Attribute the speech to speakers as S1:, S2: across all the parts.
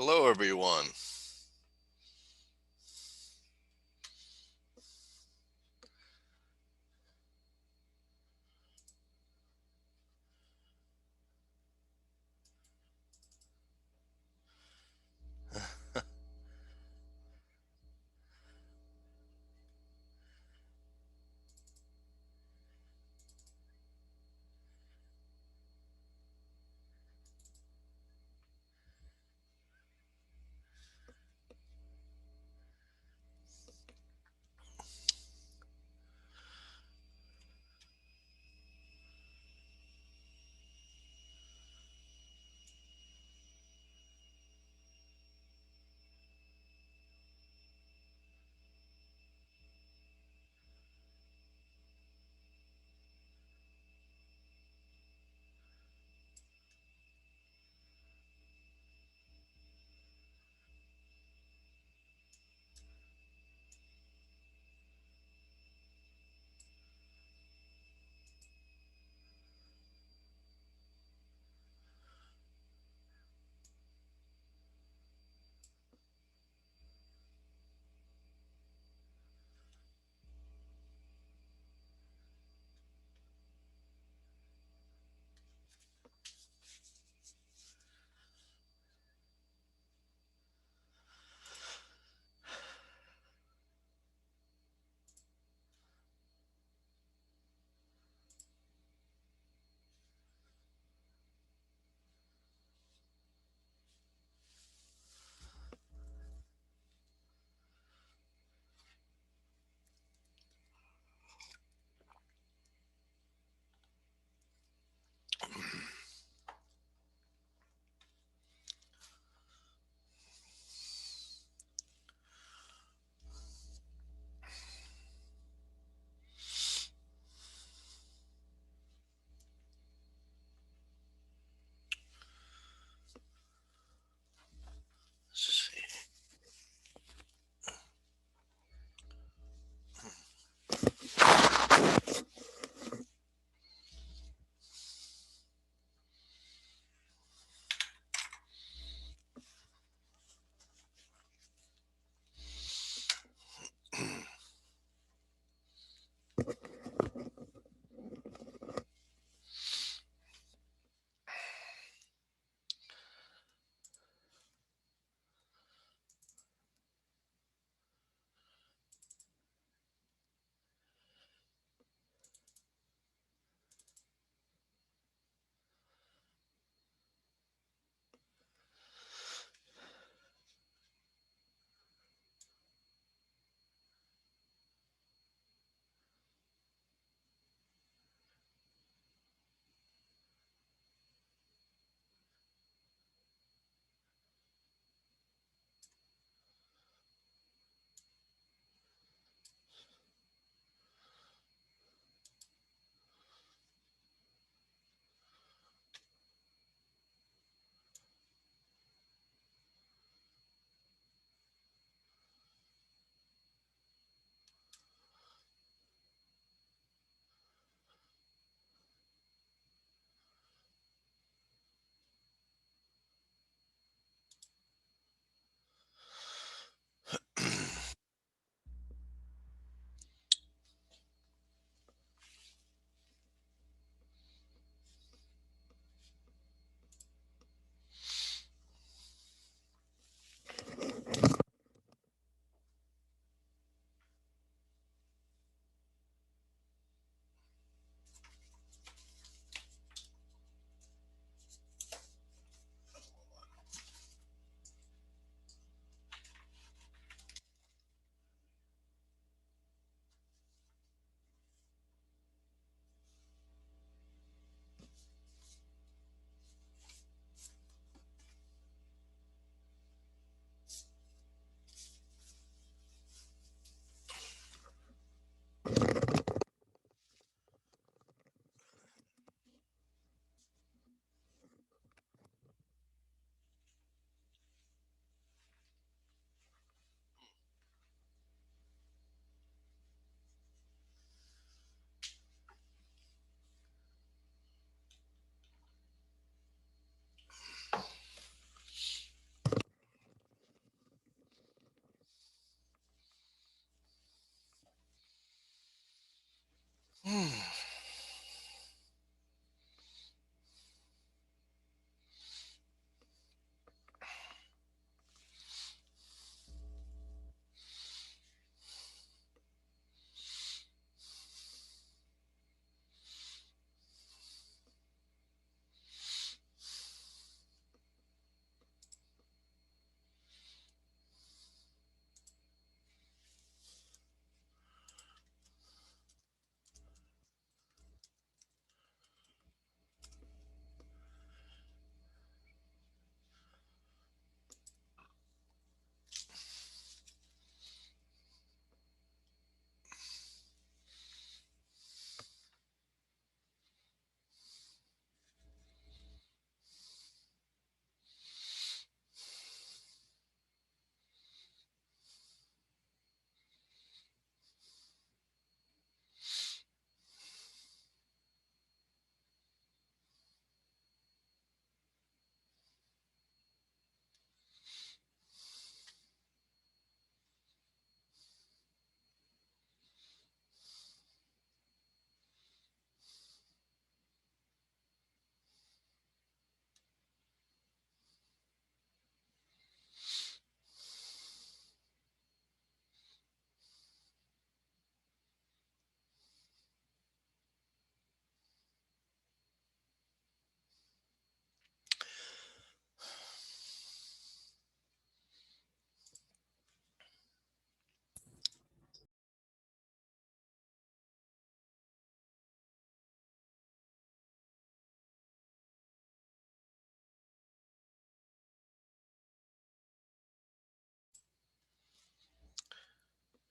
S1: Hello, everyone.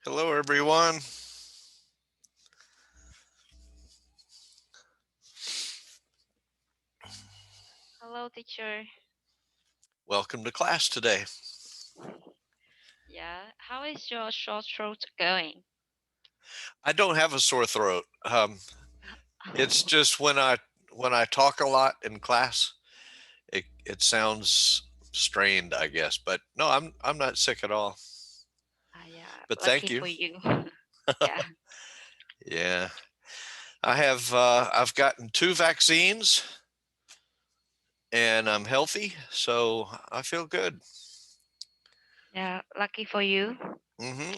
S1: Hello, everyone.
S2: Hello, teacher.
S1: Welcome to class today.
S2: Yeah, how is your short throat going?
S1: I don't have a sore throat. It's just when I talk a lot in class, it sounds strained, I guess. But no, I'm not sick at all.
S2: Yeah,
S1: But thank
S2: lucky
S1: you.
S2: for you. Yeah,
S1: Yeah, I've gotten 2 vaccines and I'm healthy, so I feel good.
S2: yeah, lucky for you.
S1: hmm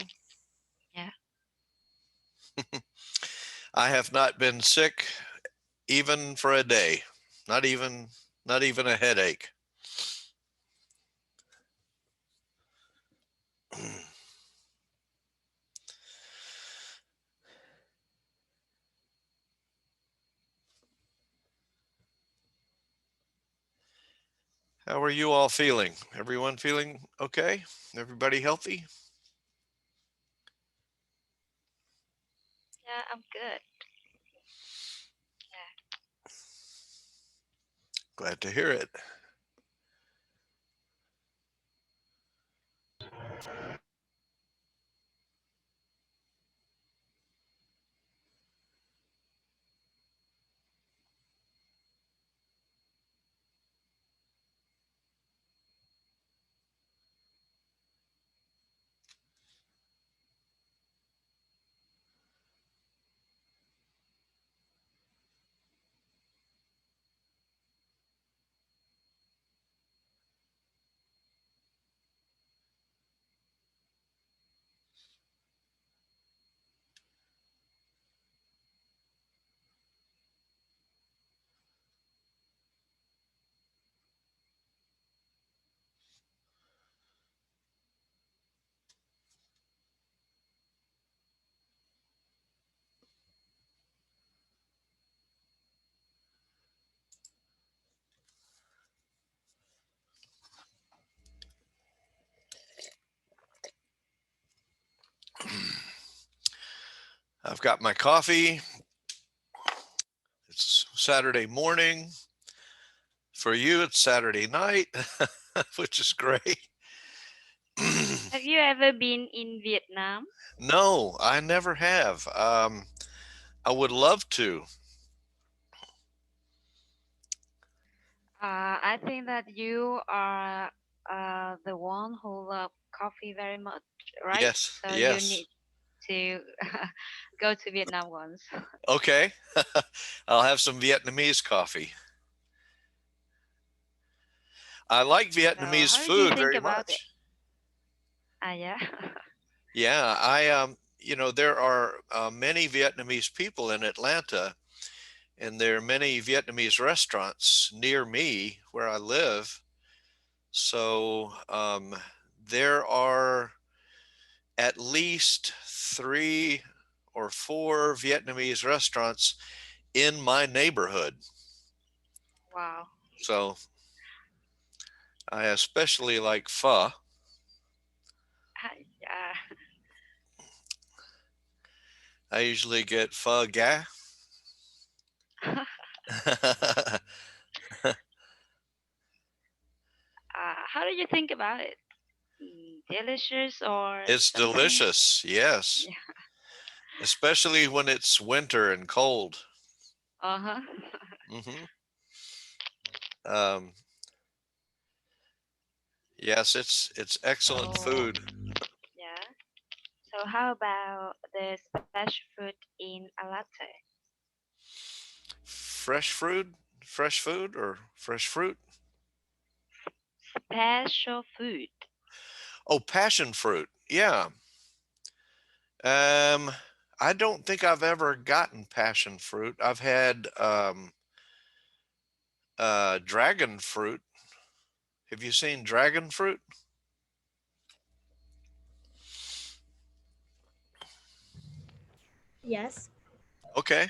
S2: Yeah,
S1: I have not been sick even for a day. Not even not even a headache. How are you all feeling? Everyone feeling okay? Everybody healthy?
S2: yeah, I'm good. Yeah,
S1: Glad to hear it. I've got my coffee. It's Saturday morning. For you, it's Saturday night, which is great.
S2: have you ever been in Vietnam?
S1: No, I never have. I would love to.
S2: I think that you are the one who love coffee very much, right?
S1: Yes,
S2: So you
S1: yes.
S2: need to go to Vietnam once.
S1: Okay. I'll have some Vietnamese coffee. I like
S2: So
S1: Vietnamese
S2: how did you
S1: food
S2: think
S1: very
S2: about it?
S1: much.
S2: Yeah.
S1: Yeah, there are many Vietnamese people in Atlanta, and there are many Vietnamese restaurants near me where I live. So there are at least 3 or 4 Vietnamese restaurants in my neighborhood.
S2: Wow.
S1: So I especially like pho.
S2: Yeah.
S1: I usually get pho ga.
S2: How do you think about it? Delicious or
S1: It's
S2: something?
S1: delicious, yes,
S2: Yeah.
S1: especially when it's winter and cold.
S2: Uh-huh.
S1: hmm Um, yes, it's excellent
S2: So,
S1: food.
S2: yeah. So how about the special food in Alate?
S1: Fresh fruit, fresh food, or fresh fruit.
S2: Special food.
S1: Oh, passion fruit. Yeah. Um, I don't think I've ever gotten passion fruit. I've had dragon fruit. Have you seen dragon fruit?
S3: Yes.
S1: Okay.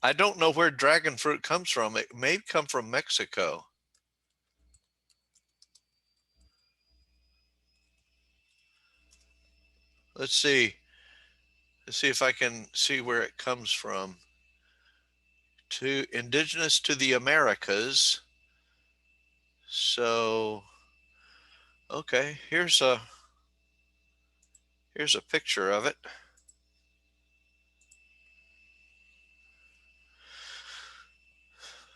S1: I don't know where dragon fruit comes from. It may come from Mexico. let's see. Let's see if I can see where it comes from. To indigenous to the Americas. So, okay, here's a picture of it.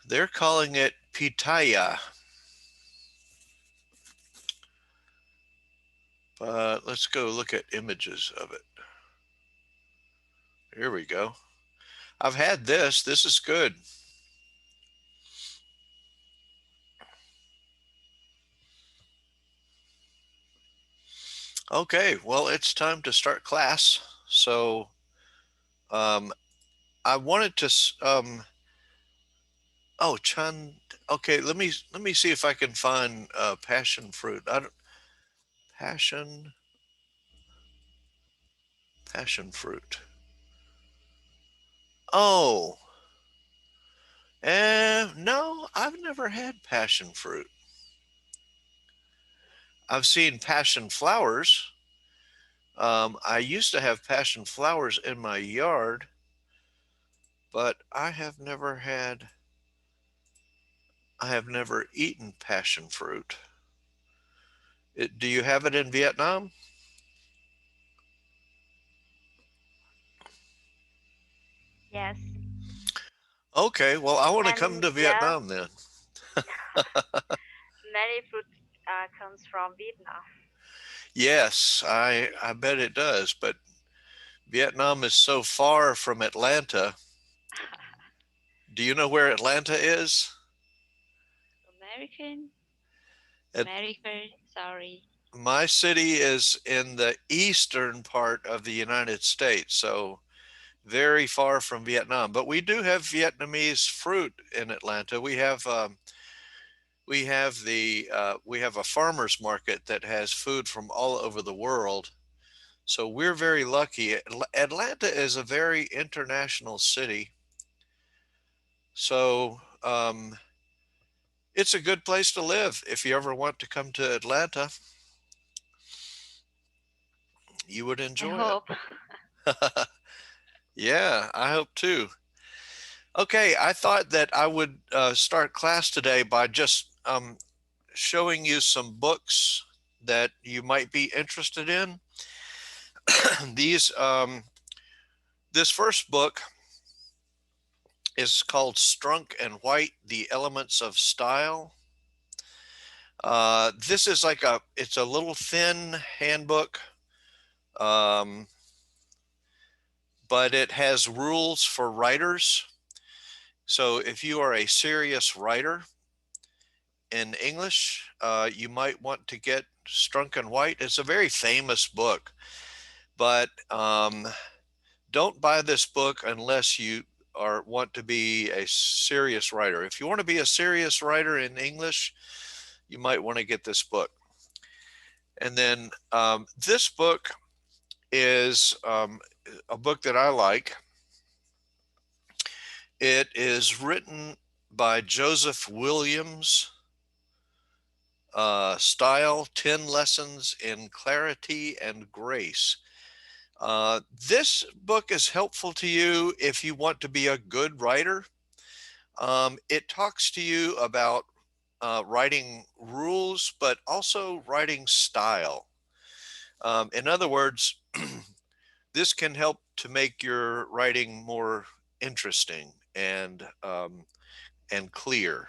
S1: They're calling it pitaya, but let's go look at images of it. Here we go. I've had this. This is good. Okay, well, it's time to start class. So, um, I wanted to. Oh, Chan. Okay, let me see if I can find passion fruit. I don't passion passion fruit. Oh, no, I've never had passion fruit. I've seen passion flowers. I used to have passion flowers in my yard, but I have never eaten passion fruit. Do you have it in Vietnam?
S2: Yes,
S1: Okay, well, I want to come
S2: and
S1: to
S2: yeah,
S1: Vietnam then.
S2: many fruit comes from Vietnam.
S1: Yes, I bet it does, but Vietnam is so far from Atlanta. Do you know where Atlanta is?
S2: American,
S1: It,
S2: America, sorry.
S1: my city is in the eastern part of the United States, so very far from Vietnam. But we do have Vietnamese fruit in Atlanta. We have a farmers market that has food from all over the world. So we're very lucky. Atlanta is a very international city. So it's a good place to live. If you ever want to come to Atlanta, you would
S2: I
S1: enjoy it.
S2: hope.
S1: Yeah, I hope too. Okay, I thought that I would start class today by just showing you some books that you might be interested in. These This first book is called Strunk and White: The Elements of Style. This is it's a little thin handbook, um, but it has rules for writers. So if you are a serious writer in English, you might want to get Strunk and White. It's a very famous book, but don't buy this book unless you want to be a serious writer. If you want to be a serious writer in English, you might want to get this book. And then this book is a book that I like. It is written by Joseph Williams. Style 10 Lessons in Clarity and Grace. This book is helpful to you if you want to be a good writer. It talks to you about writing rules, but also writing style. In other words, this can help to make your writing more interesting and clear.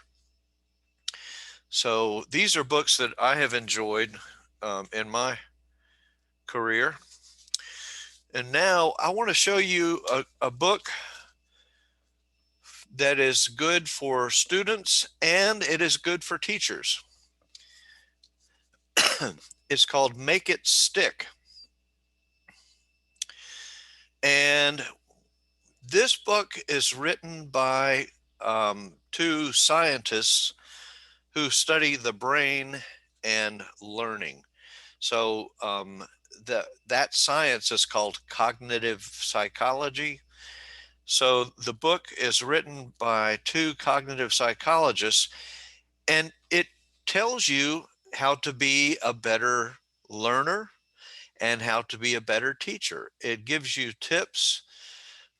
S1: So these are books that I have enjoyed in my career. And now I want to show you a book that is good for students and it is good for teachers. It's called Make It Stick. And this book is written by two scientists who study the brain and learning. So that science is called cognitive psychology. So the book is written by two cognitive psychologists, and it tells you how to be a better learner and how to be a better teacher. It gives you tips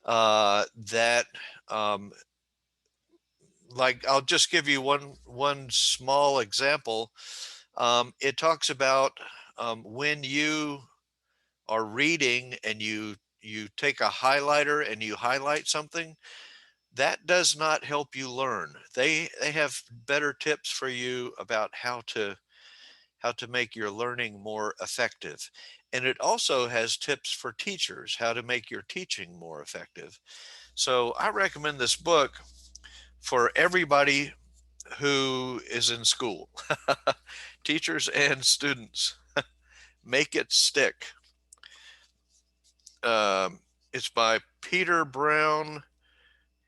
S1: that like I'll just give you one small example. It talks about when you are reading and you take a highlighter and you highlight something, that does not help you learn. They have better tips for you about how to make your learning more effective. And it also has tips for teachers, how to make your teaching more effective. So I recommend this book for everybody who is in school, teachers and students. Make it stick. It's by Peter Brown,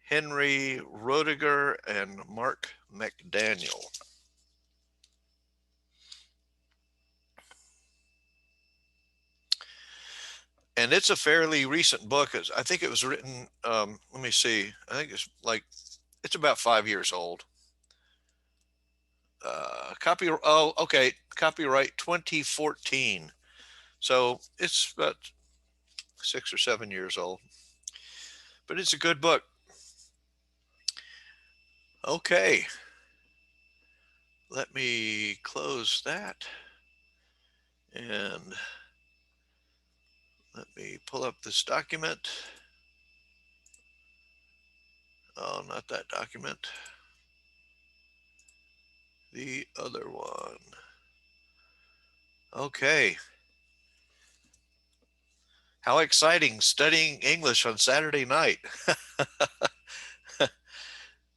S1: Henry Roediger, and Mark McDaniel. And it's a fairly recent book. I think it was written, let me see, I think it's about 5 years old. Okay, copyright 2014. So it's about 6 or 7 years old, but it's a good book. Okay, let me close that and let me pull up this document. Oh, not that document. The other one. Okay. How exciting studying English on Saturday night.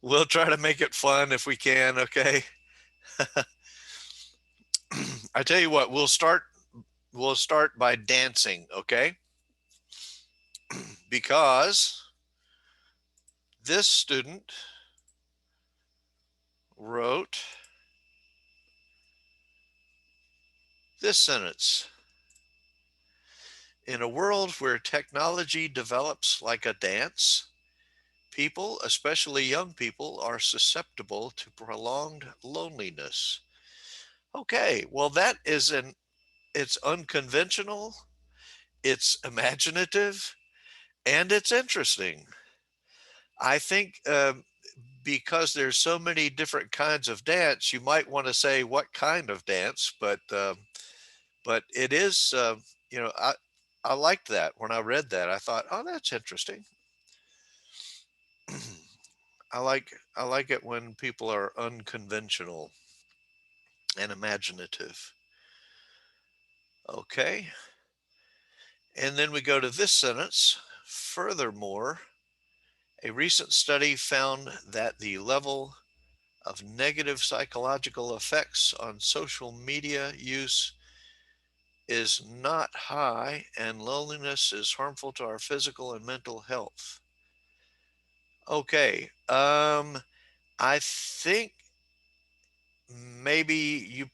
S1: We'll try to make it fun if we can, okay? I tell you what, we'll start by dancing, okay? Because this student wrote this sentence. In a world where technology develops like a dance, people, especially young people, are susceptible to prolonged loneliness. Okay, well it's unconventional, it's imaginative, and it's interesting. I think because there's so many different kinds of dance, you might want to say what kind of dance, but it is I liked that when I read that. I thought, oh, that's interesting. I like it when people are unconventional and imaginative. Okay, and then we go to this sentence. Furthermore, a recent study found that the level of negative psychological effects on social media use is not high, and loneliness is harmful to our physical and mental health. Okay, I think maybe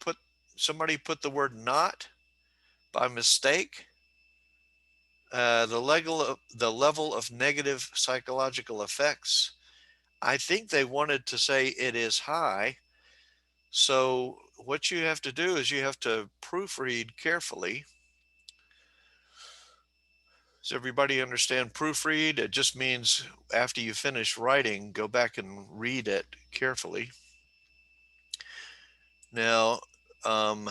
S1: somebody put the word not by mistake. The level of negative psychological effects. I think they wanted to say it is high. So what you have to do is you have to proofread carefully. Does everybody understand proofread? It just means after you finish writing, go back and read it carefully. Now, um,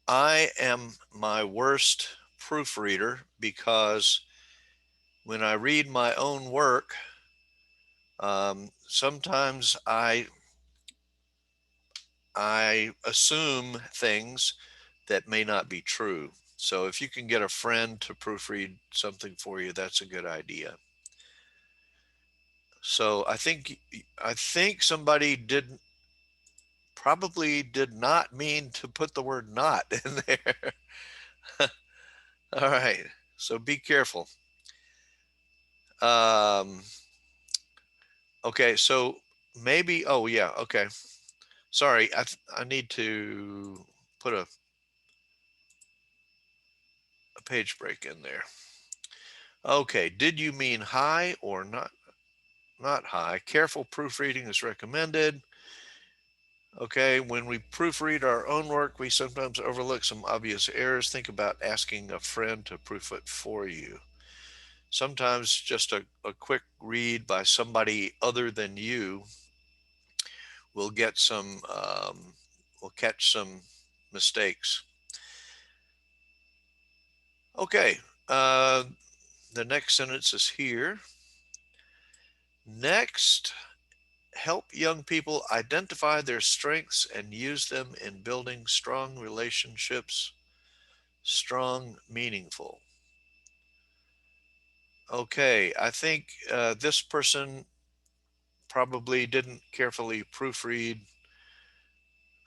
S1: I am my worst proofreader because when I read my own work, sometimes I assume things that may not be true. So if you can get a friend to proofread something for you, that's a good idea. So I think somebody did not mean to put the word not in there. All right. So be careful. Um, okay. So maybe, oh, yeah. Okay. Sorry. I need to put a page break in there. Okay. Did you mean high or not? Not high. Careful proofreading is recommended. Okay, when we proofread our own work, we sometimes overlook some obvious errors. Think about asking a friend to proof it for you. Sometimes just a quick read by somebody other than you will get some, will catch some mistakes. Okay, uh, the next sentence is here. Next, help young people identify their strengths and use them in building strong relationships, strong, meaningful. Okay, I think this person probably didn't carefully proofread.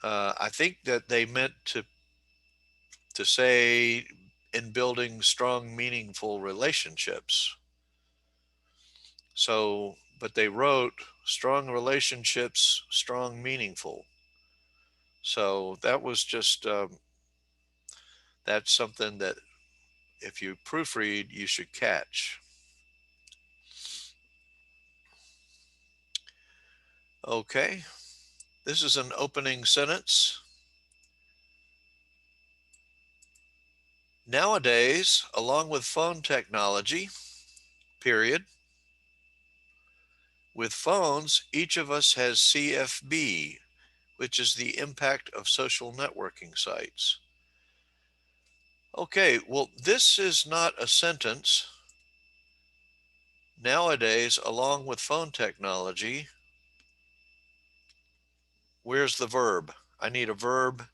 S1: I think that they meant to say in building strong, meaningful relationships. So, but they wrote strong relationships, strong, meaningful. So that was just that's something that if you proofread, you should catch. Okay, this is an opening sentence. Nowadays, along with phone technology, period, with phones, each of us has CFB, which is the impact of social networking sites. Okay, well, this is not a sentence. Nowadays, along with phone technology, where's the verb? I need a verb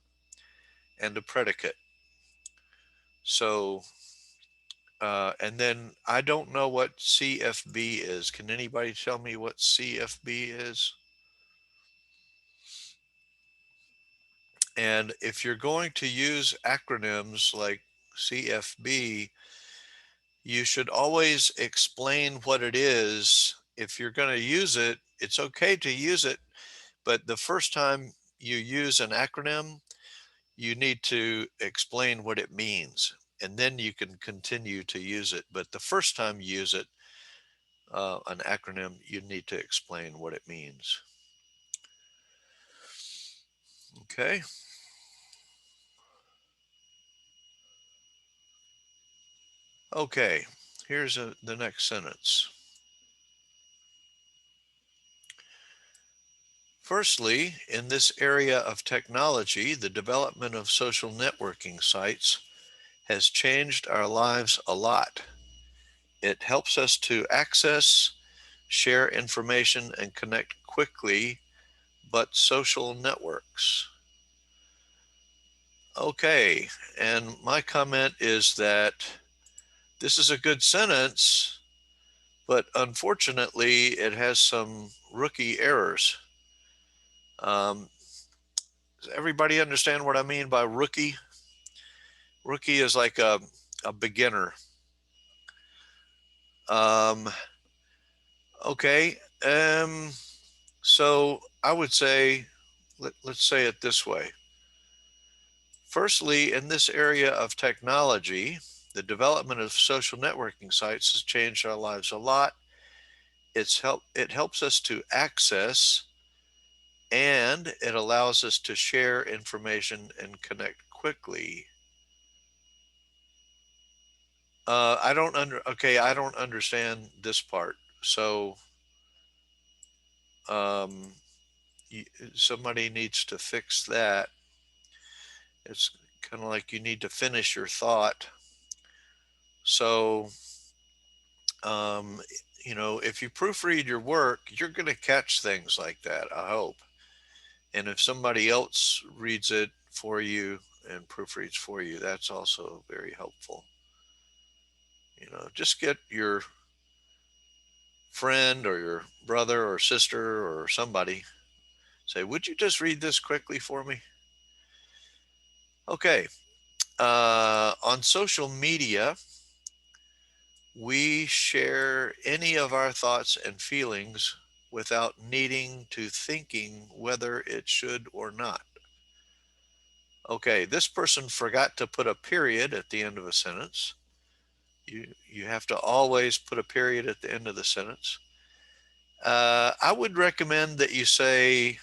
S1: and a predicate. So, and then I don't know what CFB is. Can anybody tell me what CFB is? And if you're going to use acronyms like CFB, you should always explain what it is. If you're going to use it, it's okay to use it, but the first time you use an acronym, you need to explain what it means, and then you can continue to use it. But the first time you use it, an acronym, you need to explain what it means. Okay. Okay. Here's the next sentence. Firstly, in this area of technology, the development of social networking sites has changed our lives a lot. It helps us to access, share information, and connect quickly, but social networks. Okay, and my comment is that this is a good sentence, but unfortunately, it has some rookie errors. Um, does everybody understand what I mean by rookie? Rookie is like a beginner. Um, okay. So I would say, let's say it this way. Firstly, in this area of technology, the development of social networking sites has changed our lives a lot. It helps us to access, and it allows us to share information and connect quickly. I don't understand this part. So, um, somebody needs to fix that. It's kind of like you need to finish your thought. So, um, if you proofread your work, you're going to catch things like that, I hope. And if somebody else reads it for you and proofreads for you, that's also very helpful. Just get your friend or your brother or sister or somebody, say, would you just read this quickly for me? Okay. On social media, we share any of our thoughts and feelings without needing to thinking whether it should or not. Okay, this person forgot to put a period at the end of a sentence. You have to always put a period at the end of the sentence. I would recommend that you say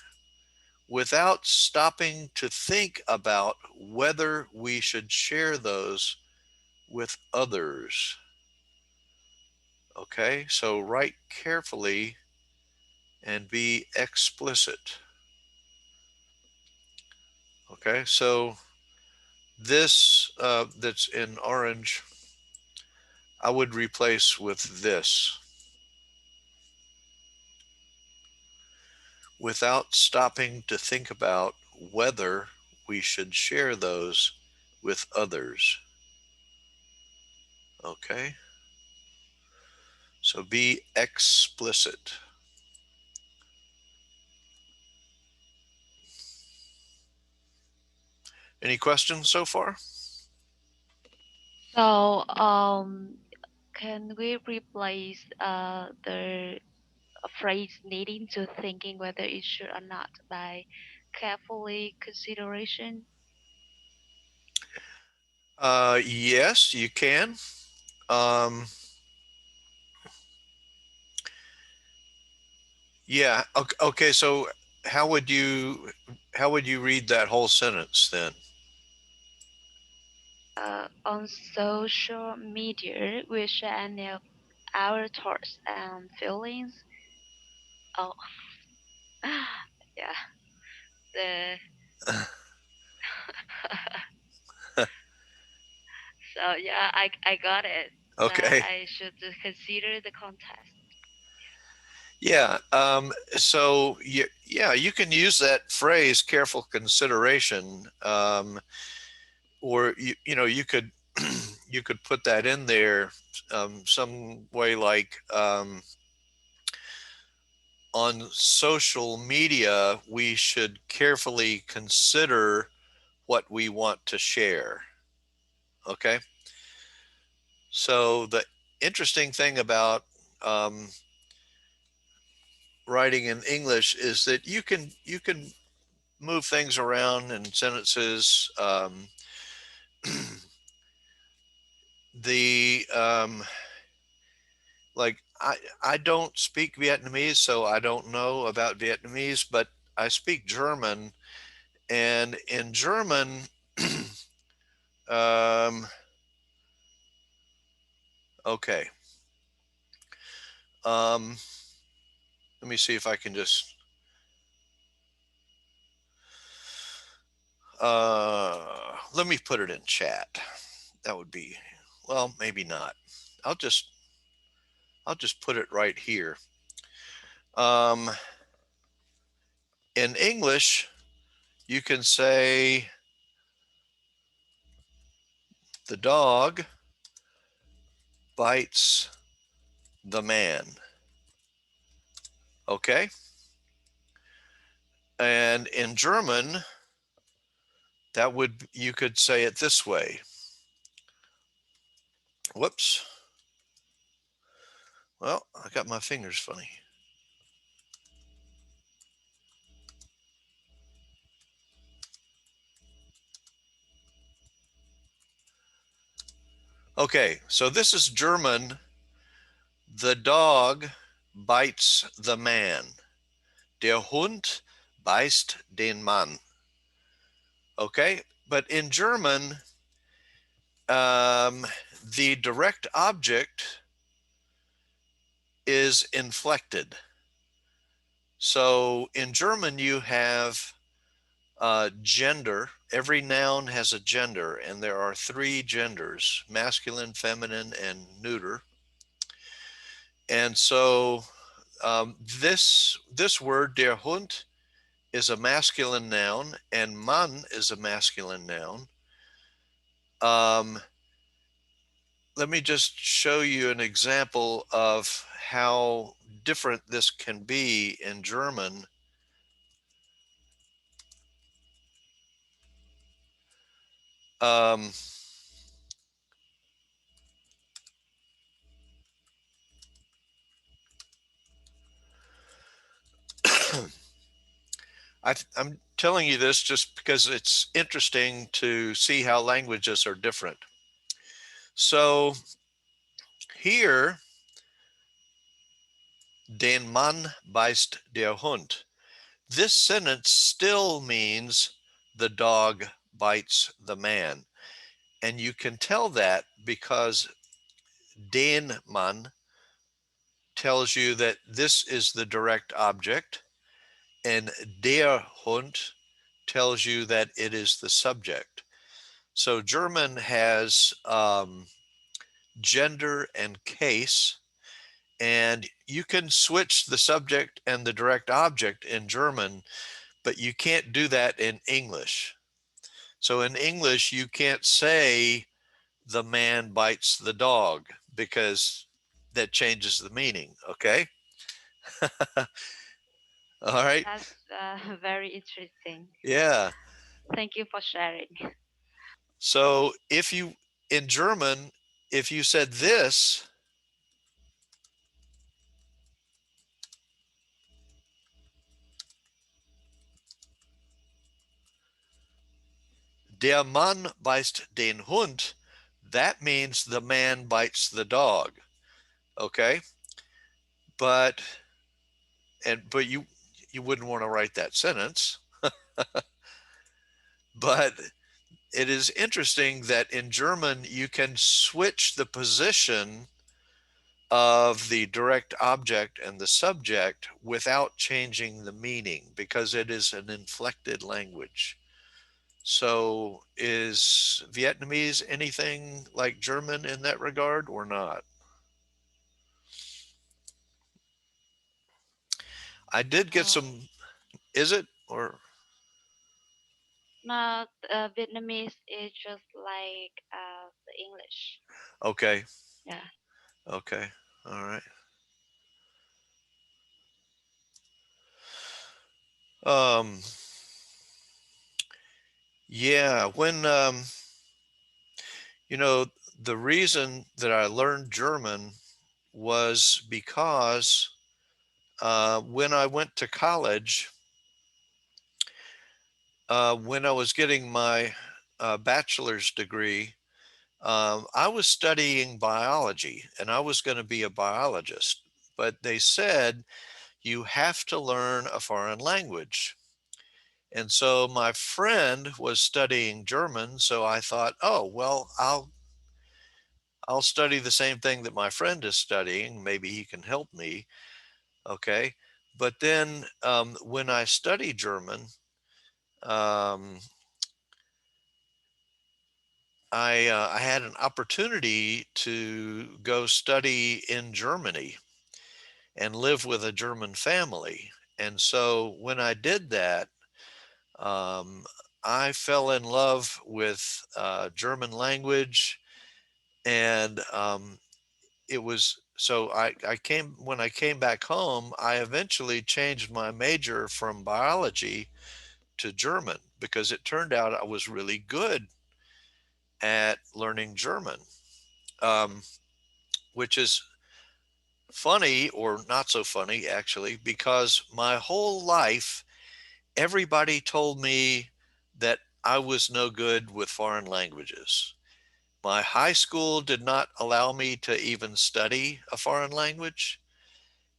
S1: without stopping to think about whether we should share those with others. Okay, so write carefully and be explicit. Okay, so this that's in orange, I would replace with this. Without stopping to think about whether we should share those with others. Okay, so be explicit. Any questions so far?
S2: So, can we replace the phrase needing to thinking whether it should or not by carefully consideration?
S1: Yes, you can. Um, yeah. Okay, okay. So how would you how would you read that whole sentence then?
S2: On social media, we share our thoughts and feelings. Oh, yeah, the so yeah, I got it. That
S1: Okay.
S2: I should consider the context.
S1: Yeah. So yeah, you can use that phrase "careful consideration," or you could you could put that in there some way like on social media we should carefully consider what we want to share. Okay, so the interesting thing about um, writing in English is that you can move things around in sentences. The like I don't speak Vietnamese, so I don't know about Vietnamese, but I speak German, and in German, um, okay, um, let me see if I can just let me put it in chat. That would be well, maybe not. I'll just I'll just put it right here. Um, in English, you can say the dog bites the man. Okay. And in German, that would you could say it this way. Whoops. Well, I got my fingers funny. Okay, so this is German. The dog bites the man. Der Hund beißt den Mann. Okay, but in German, the direct object is inflected. So in German, you have gender. Every noun has a gender, and there are three genders: masculine, feminine, and neuter. And so this word, der Hund, is a masculine noun, and Mann is a masculine noun. Um, Let me just show you an example of how different this can be in German. Um, I'm telling you this just because it's interesting to see how languages are different. So here, den Mann beißt der Hund. this sentence still means the dog bites the man. And you can tell that because den man tells you that this is the direct object, and der Hund tells you that it is the subject. So German has gender and case, and you can switch the subject and the direct object in German, but you can't do that in English. So in English, you can't say the man bites the dog because that changes the meaning. Okay. All right.
S2: That's very interesting.
S1: Yeah.
S2: Thank you for sharing.
S1: So if you, in German, if you said this, der Mann beißt den Hund, that means the man bites the dog. Okay. But, but you wouldn't want to write that sentence. But it is interesting that in German you can switch the position of the direct object and the subject without changing the meaning because it is an inflected language. So, is Vietnamese anything like German in that regard or not? I did get
S2: Uh,
S1: some, is it? Or,
S2: no, Vietnamese is just like the English.
S1: okay,
S2: Yeah.
S1: okay, all right. Um, yeah, you know, the reason that I learned German was because when I went to college, when I was getting my bachelor's degree, I was studying biology and I was going to be a biologist. But they said you have to learn a foreign language. And so my friend was studying German, so I thought, oh well, I'll study the same thing that my friend is studying. Maybe he can help me. Okay. But then when I study German, um, I had an opportunity to go study in Germany and live with a German family. And so when I did that, um, I fell in love with German language, and it was so I came when I came back home. I eventually changed my major from biology to German because it turned out I was really good at learning German, um, which is funny or not so funny actually, because my whole life everybody told me that I was no good with foreign languages. My high school did not allow me to even study a foreign language.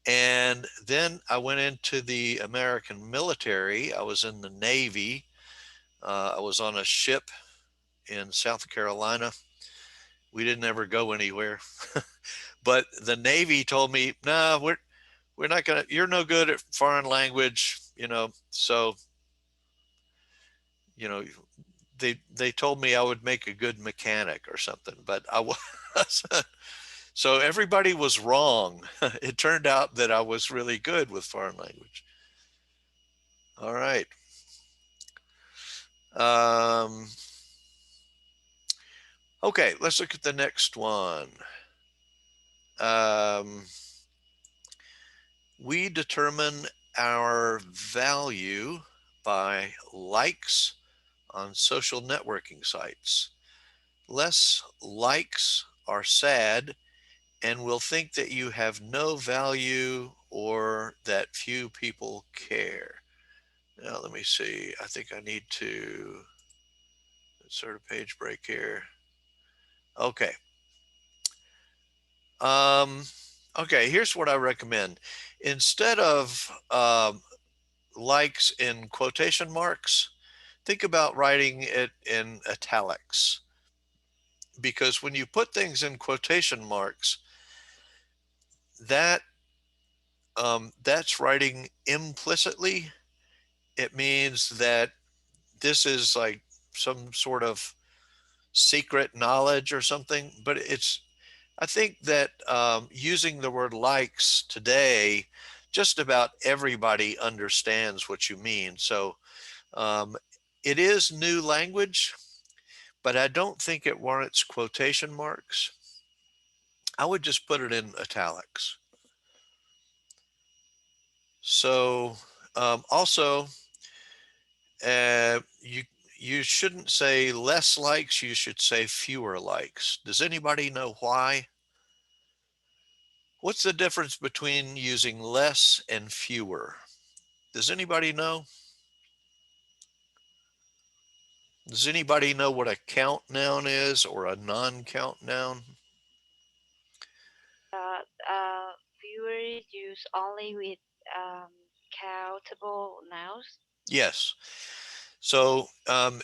S1: And then I went into the American military. I was in the Navy. I was on a ship in South Carolina. We didn't ever go anywhere. But the Navy told me, "No, nah, we're not gonna. You're no good at foreign language, you know." So, you know, they told me I would make a good mechanic or something, but I was. So everybody was wrong. It turned out that I was really good with foreign language. All right. Um, okay, let's look at the next one. Um, we determine our value by likes on social networking sites. Less likes are sad and will think that you have no value or that few people care. Now, let me see. I think I need to insert a page break here. Okay. Um, okay, here's what I recommend. Instead of likes in quotation marks, think about writing it in italics, because when you put things in quotation marks, that that's writing implicitly. It means that this is like some sort of secret knowledge or something. But it's, I think that using the word likes today, just about everybody understands what you mean. So um, it is new language, but I don't think it warrants quotation marks. I would just put it in italics. So also, you shouldn't say less likes. You should say fewer likes. Does anybody know why? What's the difference between using less and fewer? Does anybody know? Does anybody know what a count noun is or a non-count noun?
S2: Uh, Viewers use only with um, countable nouns.
S1: Yes. So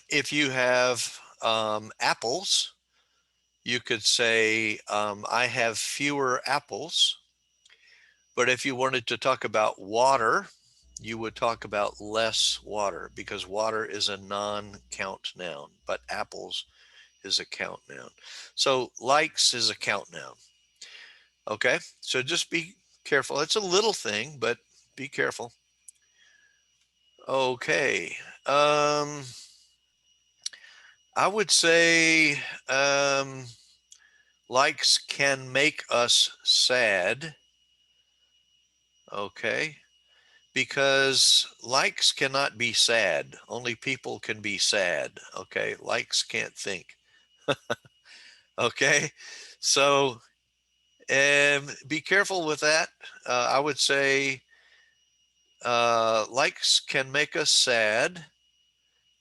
S1: if you have apples, you could say, I have fewer apples. But if you wanted to talk about water, you would talk about less water, because water is a non-count noun, but apples is a count noun. So likes is a count noun. Okay, so just be careful. It's a little thing, but be careful. Okay, I would say likes can make us sad. Okay, because likes cannot be sad. Only people can be sad. Okay, likes can't think. Okay, so be careful with that. I would say likes can make us sad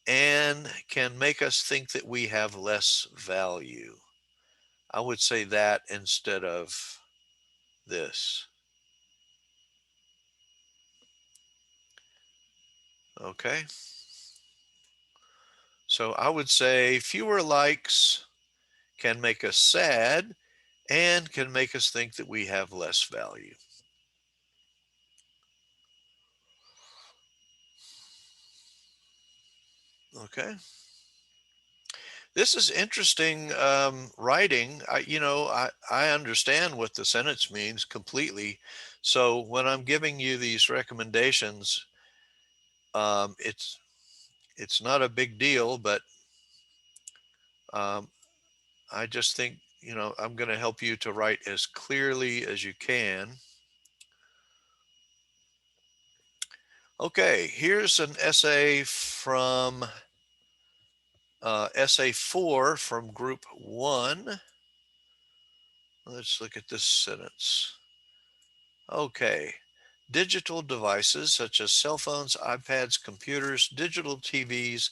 S1: and can make us think that we have less value. I would say that instead of this. Okay, so I would say fewer likes can make us sad and can make us think that we have less value. Okay. This is interesting writing. I understand what the sentence means completely. So when I'm giving you these recommendations, um, it's it's not a big deal, but um, I just think, I'm going to help you to write as clearly as you can. Okay, here's an essay from essay 4 from group 1. Let's look at this sentence. Okay. Digital devices such as cell phones, iPads, computers, digital TVs,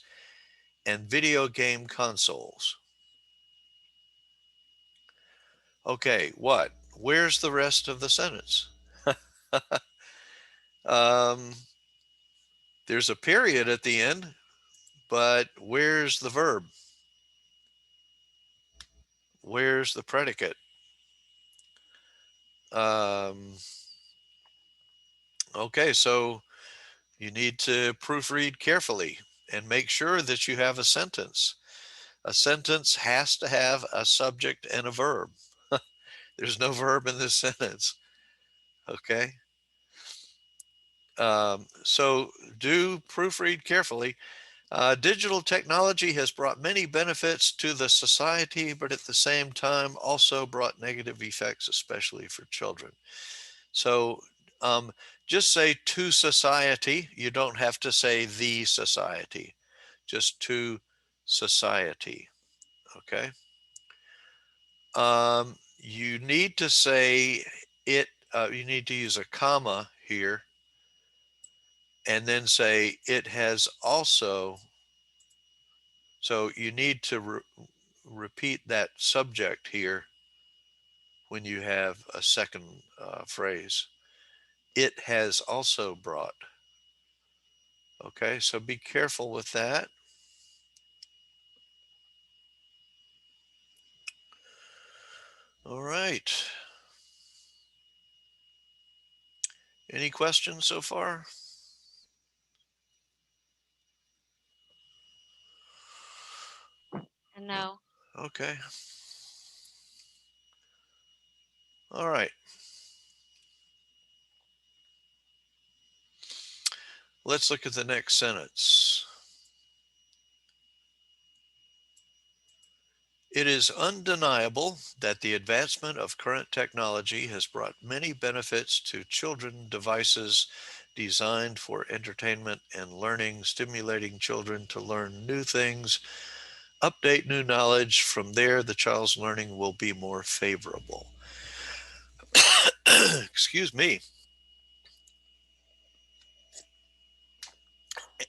S1: and video game consoles. Okay, what? Where's the rest of the sentence? um, there's a period at the end, but where's the verb? Where's the predicate? Um, okay, so you need to proofread carefully and make sure that you have a sentence. A sentence has to have a subject and a verb. There's no verb in this sentence. Okay. So do proofread carefully. Digital technology has brought many benefits to the society, but at the same time also brought negative effects, especially for children. So um, just say to society. You don't have to say the society, just to society. Okay. You need to say it, you need to use a comma here and then say it has also. So you need to repeat that subject here when you have a second phrase. It has also brought. Okay, so be careful with that. All right. Any questions so far?
S2: No.
S1: Okay. All right. Let's look at the next sentence. It is undeniable that the advancement of current technology has brought many benefits to children devices designed for entertainment and learning, stimulating children to learn new things, update new knowledge. From there, the child's learning will be more favorable. Excuse me.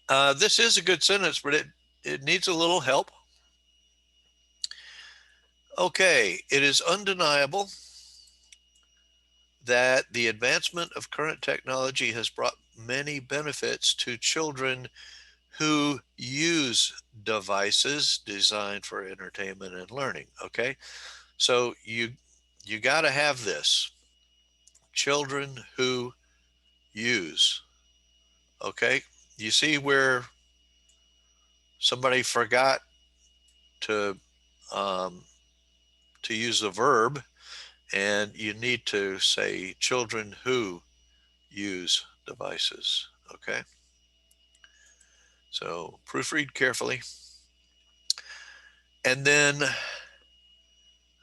S1: This is a good sentence, but it needs a little help. Okay, it is undeniable that the advancement of current technology has brought many benefits to children who use devices designed for entertainment and learning. Okay, so you got to have this: children who use. Okay, you see where somebody forgot to um, to use a verb, and you need to say children who use devices. Okay, so proofread carefully. And then,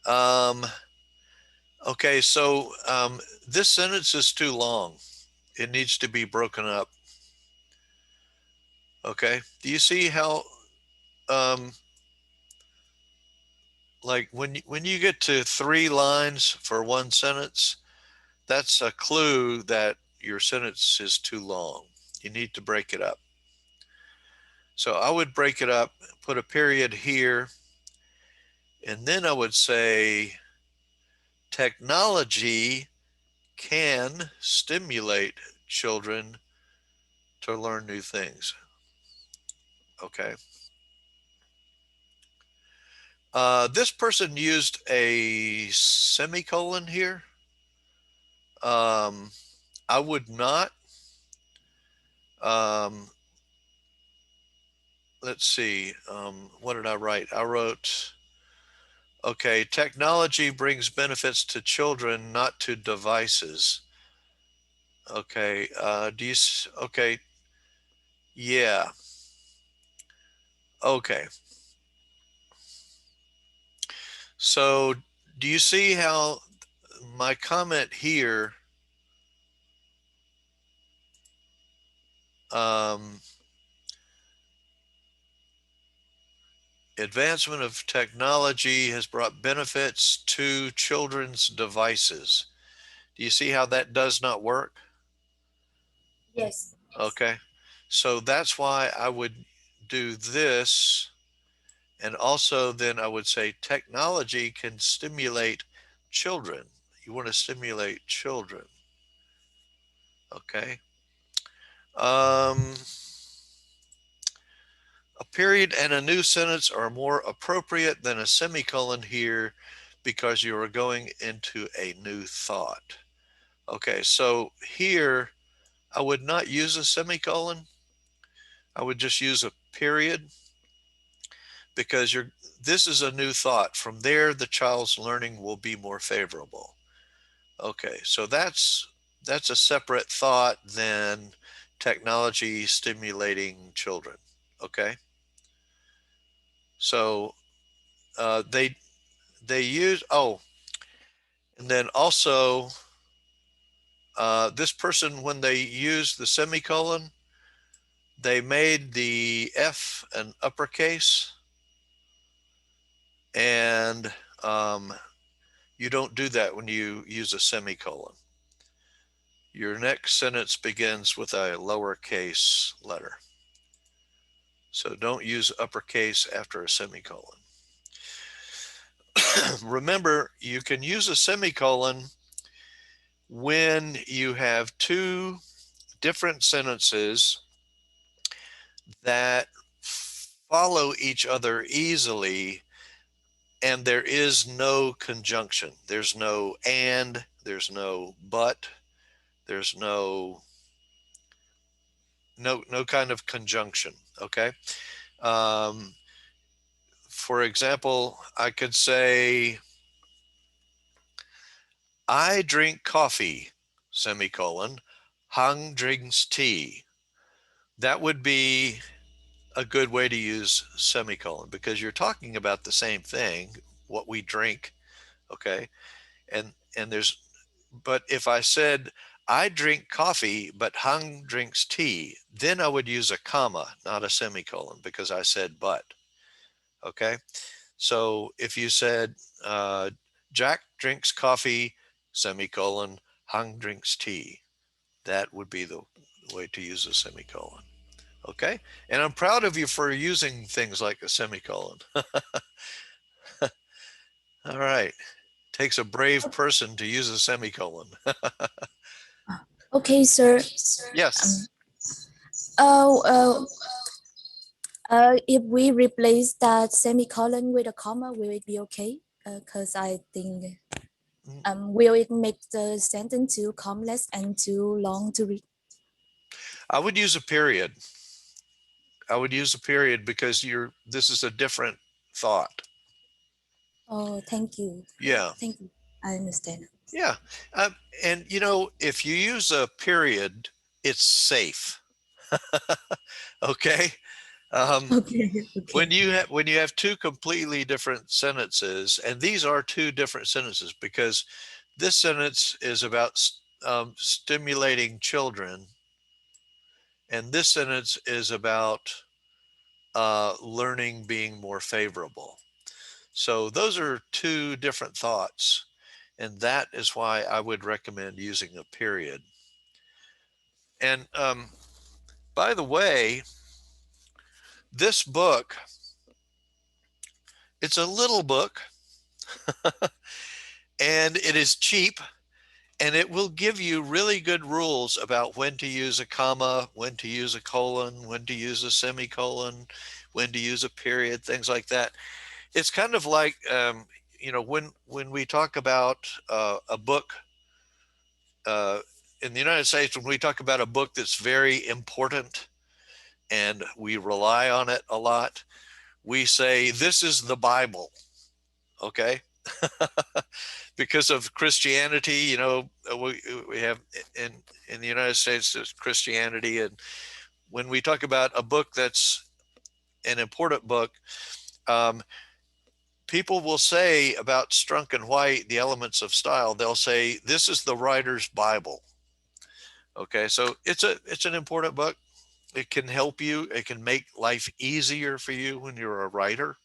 S1: um, okay, so this sentence is too long. It needs to be broken up. Okay, do you see how, um, like when you get to 3 lines for one sentence, that's a clue that your sentence is too long. You need to break it up. So I would break it up, put a period here, and then I would say technology can stimulate children to learn new things. Okay. This person used a semicolon here. Um, I would not. Um, let's see. What did I write? I wrote, okay, technology brings benefits to children, not to devices. Okay. Okay. Yeah. Okay. So do you see how my comment here, um, advancement of technology has brought benefits to children's devices. Do you see how that does not work?
S3: Yes.
S1: Okay. So that's why I would do this. And also, then I would say technology can stimulate children. You want to stimulate children. Okay. Um, a period and a new sentence are more appropriate than a semicolon here because you are going into a new thought. Okay, so here I would not use a semicolon. I would just use a period because this is a new thought. From there, the child's learning will be more favorable. Okay, so that's a separate thought than technology stimulating children. Okay, so they use, oh, and then also this person, when they used the semicolon, they made the F an uppercase, and you don't do that when you use a semicolon. Your next sentence begins with a lowercase letter. So don't use uppercase after a semicolon. Remember, you can use a semicolon when you have two different sentences that follow each other easily, and there is no conjunction. There's no and, there's no but, there's no kind of conjunction. Okay. Um, for example, I could say, I drink coffee, semicolon, Hung drinks tea. That would be a good way to use semicolon, because you're talking about the same thing, what we drink. Okay. And there's, but if I said, I drink coffee, but Hung drinks tea, then I would use a comma, not a semicolon, because I said but. Okay. So if you said, uh, Jack drinks coffee, semicolon, Hung drinks tea, that would be the way to use a semicolon. Okay. And I'm proud of you for using things like a semicolon. All right. Takes a brave person to use a semicolon.
S3: Okay, sir.
S1: Yes.
S3: Um, uh, uh, if we replace that semicolon with a comma, will it be okay? Because I think will it make the sentence too complex and too long to read?
S1: I would use a period. I would use a period because this is a different thought.
S3: Oh, thank you.
S1: Yeah.
S3: Thank you. I understand.
S1: Yeah. Um, and if you use a period, it's safe. Okay. Um,
S3: Okay,
S1: when
S3: okay.
S1: you have two completely different sentences, and these are two different sentences, because this sentence is about stimulating children, and this sentence is about learning being more favorable. So those are two different thoughts, and that is why I would recommend using a period. And by the way, this book, it's a little book, and it is cheap, and it will give you really good rules about when to use a comma, when to use a colon, when to use a semicolon, when to use a period, things like that. It's kind of like, when we talk about a book uh, in the United States, when we talk about a book that's very important and we rely on it a lot, we say, this is the Bible. Okay. Because of Christianity, we have in the United States, there's Christianity. And when we talk about a book that's an important book, um, people will say about Strunk and White, the elements of style, they'll say, this is the writer's Bible. Okay. So it's an important book. It can help you. It can make life easier for you when you're a writer.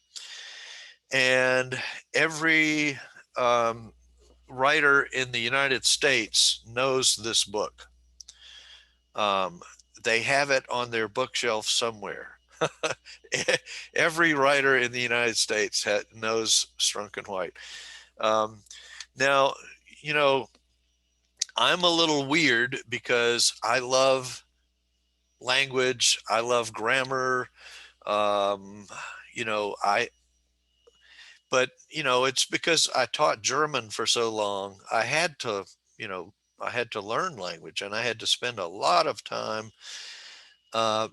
S1: And every um, writer in the United States knows this book. Um, they have it on their bookshelf somewhere. Every writer in the United States knows Strunk and White. Um, now, you know, I'm a little weird because I love language. I love grammar. Um, you know, I, but it's because I taught German for so long. I had to learn language, and I had to spend a lot of time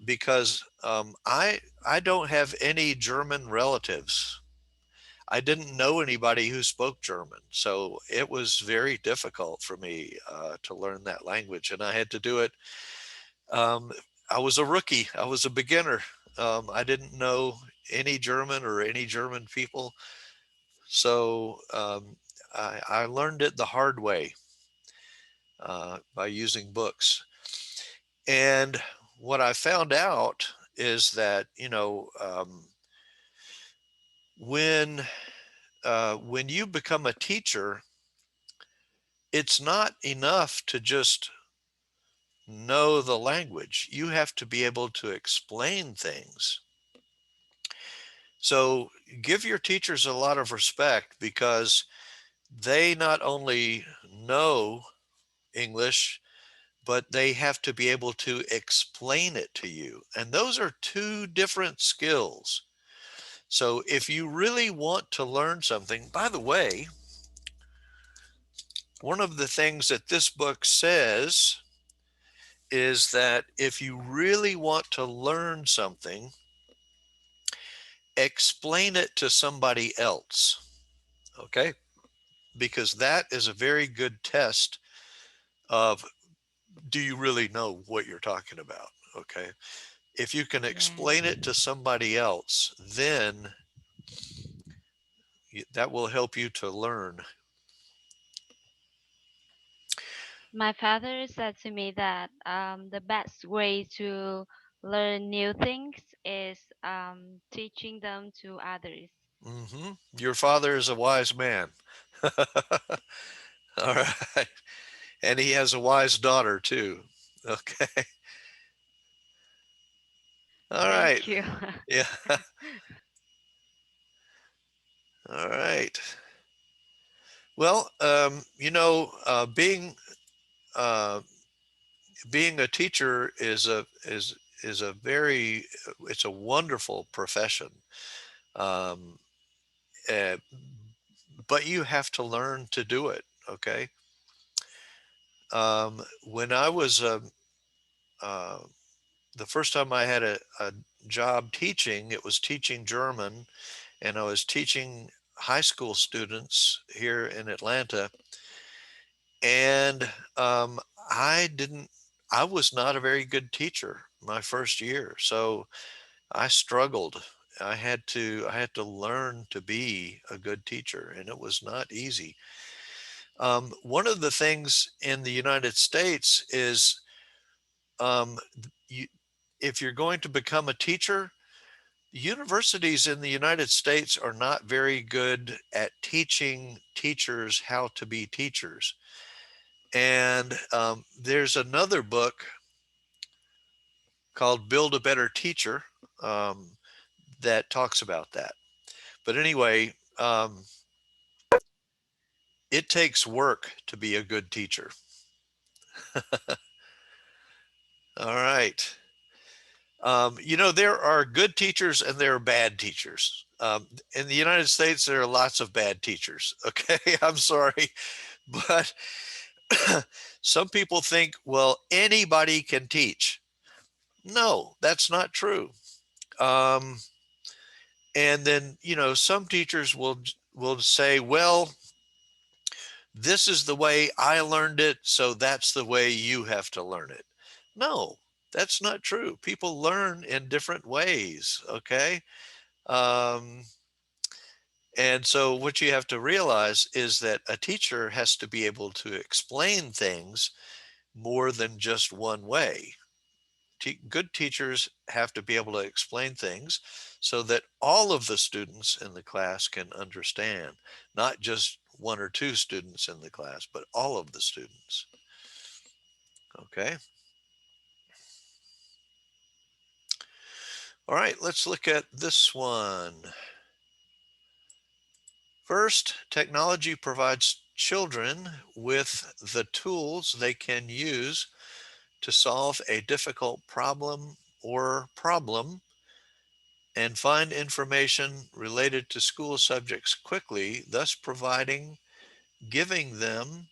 S1: because I don't have any German relatives. I didn't know anybody who spoke German, so it was very difficult for me to learn that language, and I had to do it. Um, I was a rookie. I was a beginner. I didn't know any German or any German people, so I learned it the hard way by using books. And what I found out is that when when you become a teacher, it's not enough to just know the language. You have to be able to explain things. So give your teachers a lot of respect, because they not only know English, but they have to be able to explain it to you. And those are two different skills. So if you really want to learn something, by the way, one of the things that this book says is that if you really want to learn something, explain it to somebody else. Okay? Because that is a very good test of, do you really know what you're talking about? Okay. If you can
S2: Yes.
S1: explain it to somebody else, then that will help you to learn.
S2: My father said to me that the best way to learn new things is teaching them to others.
S1: Your father is a wise man. All right. And he has a wise daughter too. Okay. All right.
S2: Thank you.
S1: Yeah. All right. Well, uh, being a teacher is a very it's a wonderful profession. Um, uh, but you have to learn to do it. Okay. When I was uh, the first time I had a job teaching, it was teaching German, and I was teaching high school students here in Atlanta. And I didn't, I was not a very good teacher my first year. So I struggled. I had to learn to be a good teacher, and it was not easy. One of the things in the United States is, um, you, if you're going to become a teacher, universities in the United States are not very good at teaching teachers how to be teachers. And there's another book called Build a Better Teacher um, that talks about that. But anyway, it takes work to be a good teacher. All right. There are good teachers and there are bad teachers. In the United States, there are lots of bad teachers. Okay. I'm sorry. But some people think, well, anybody can teach. No, that's not true. Um, and then, some teachers will say, well, this is the way I learned it, so that's the way you have to learn it. No, that's not true. People learn in different ways. Okay. Um, and so what you have to realize is that a teacher has to be able to explain things more than just one way. Good teachers have to be able to explain things so that all of the students in the class can understand, not just one or two students in the class, but all of the students. Okay. All right, let's look at this one. First, technology provides children with the tools they can use to solve a difficult problem and find information related to school subjects quickly, thus giving them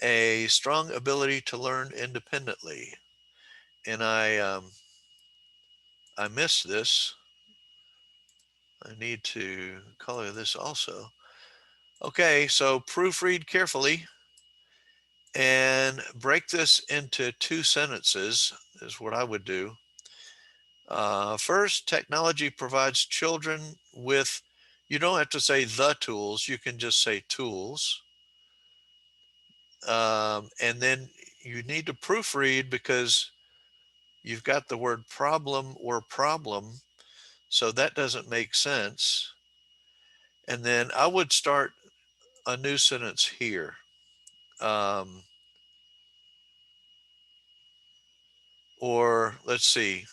S1: a strong ability to learn independently. And I missed this. I need to color this also. Okay, so proofread carefully and break this into two sentences is what I would do. First, technology provides children with, you don't have to say the tools, you can just say tools. And then you need to proofread because you've got the word problem or problem. So that doesn't make sense. And then I would start a new sentence here. Um, or let's see.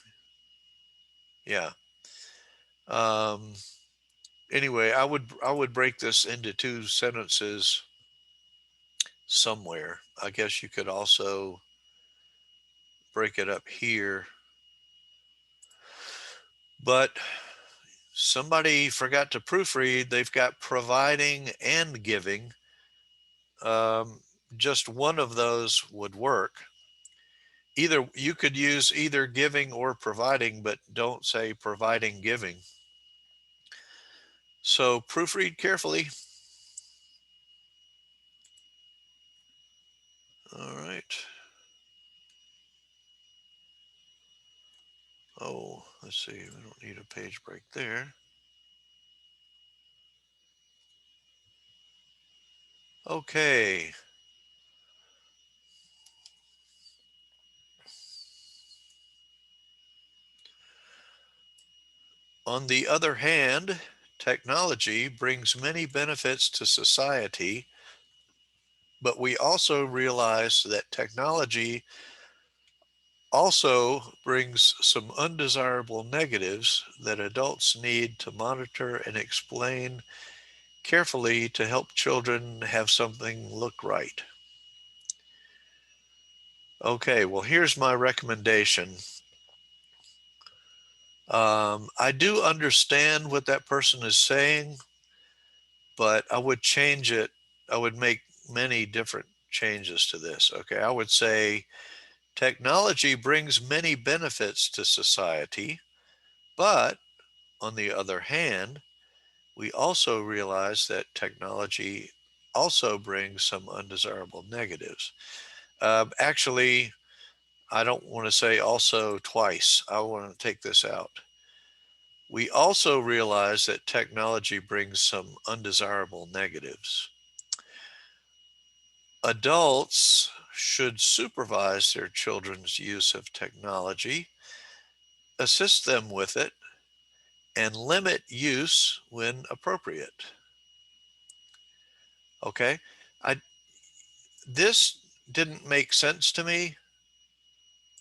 S1: Yeah. Um, anyway, I would break this into two sentences somewhere. I guess you could also break it up here, but somebody forgot to proofread. They've got providing and giving. Um, just one of those would work. Either you could use either giving or providing, but don't say providing giving. So proofread carefully. All right. Oh, let's see. We don't need a page break there. Okay. On the other hand, technology brings many benefits to society, but we also realize that technology also brings some undesirable negatives that adults need to monitor and explain carefully to help children have something look right. Okay, well, here's my recommendation. I do understand what that person is saying, but I would change it. I would make many different changes to this. Okay, I would say technology brings many benefits to society, but on the other hand, we also realize that technology also brings some undesirable negatives. Actually, I don't want to say also twice. I want to take this out. We also realize that technology brings some undesirable negatives. Adults should supervise their children's use of technology, assist them with it, and limit use when appropriate. Okay? I This didn't make sense to me.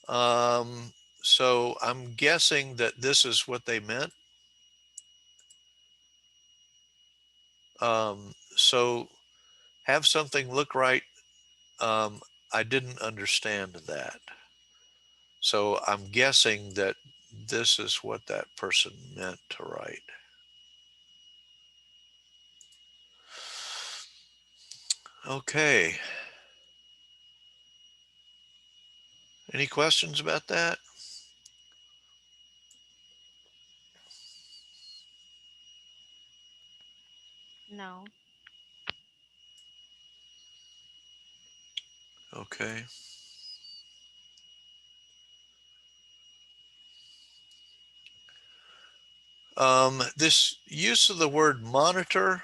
S1: Um, so I'm guessing that this is what they meant. So have something look right. Um, I didn't understand that. So I'm guessing that this is what that person meant to write. Okay. Any questions about that?
S2: No.
S1: Okay. This use of the word monitor,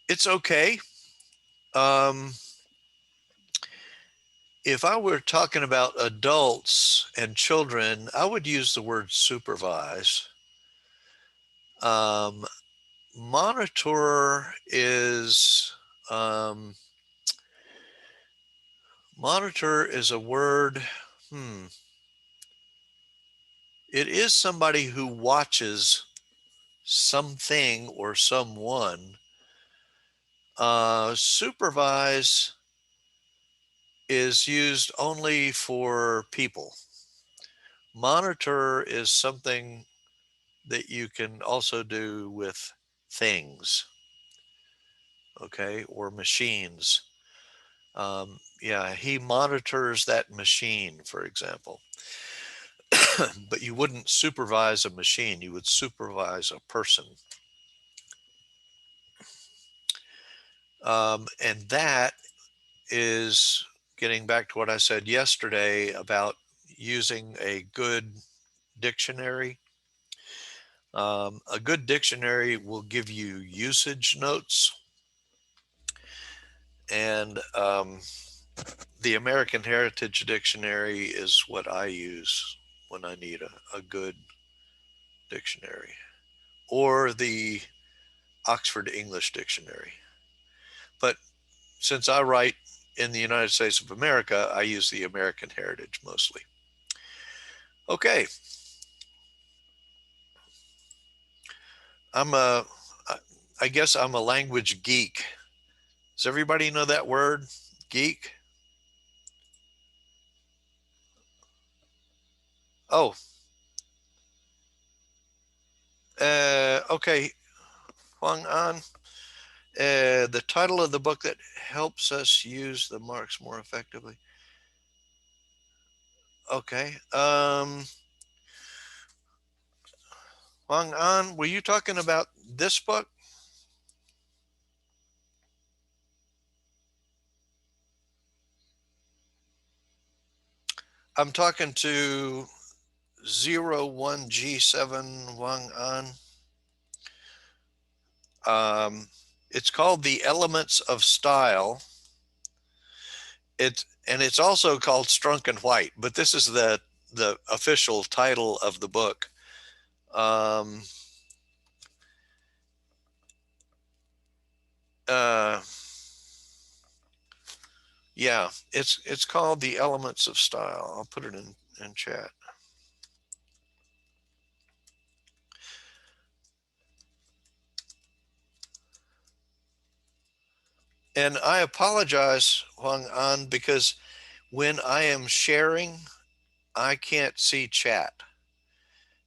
S1: it's okay. Um, if I were talking about adults and children, I would use the word supervise. Um, monitor is um, monitor is a word. Hmm. It is somebody who watches something or someone. Supervise is used only for people. Monitor is something that you can also do with things, okay, or machines. Yeah, he monitors that machine, for example. But you wouldn't supervise a machine, you would supervise a person. And that is getting back to what I said yesterday about using a good dictionary. A good dictionary will give you usage notes, and the American Heritage Dictionary is what I use when I need a good dictionary, or the Oxford English Dictionary. But since I write in the United States of America, I use the American Heritage mostly. Okay, I'm a, I guess I'm a language geek. Does everybody know that word, geek? Oh, okay, Huang An. The title of the book that helps us use the marks more effectively. Okay. Huang An, were you talking about this book? I'm talking to 01G7 Huang An. It's called The Elements of Style. It's also called Strunk and White, but this is the official title of the book. Um, uh, yeah, it's called The Elements of Style. I'll put it in chat. And I apologize, Huang An, because when I am sharing, I can't see chat.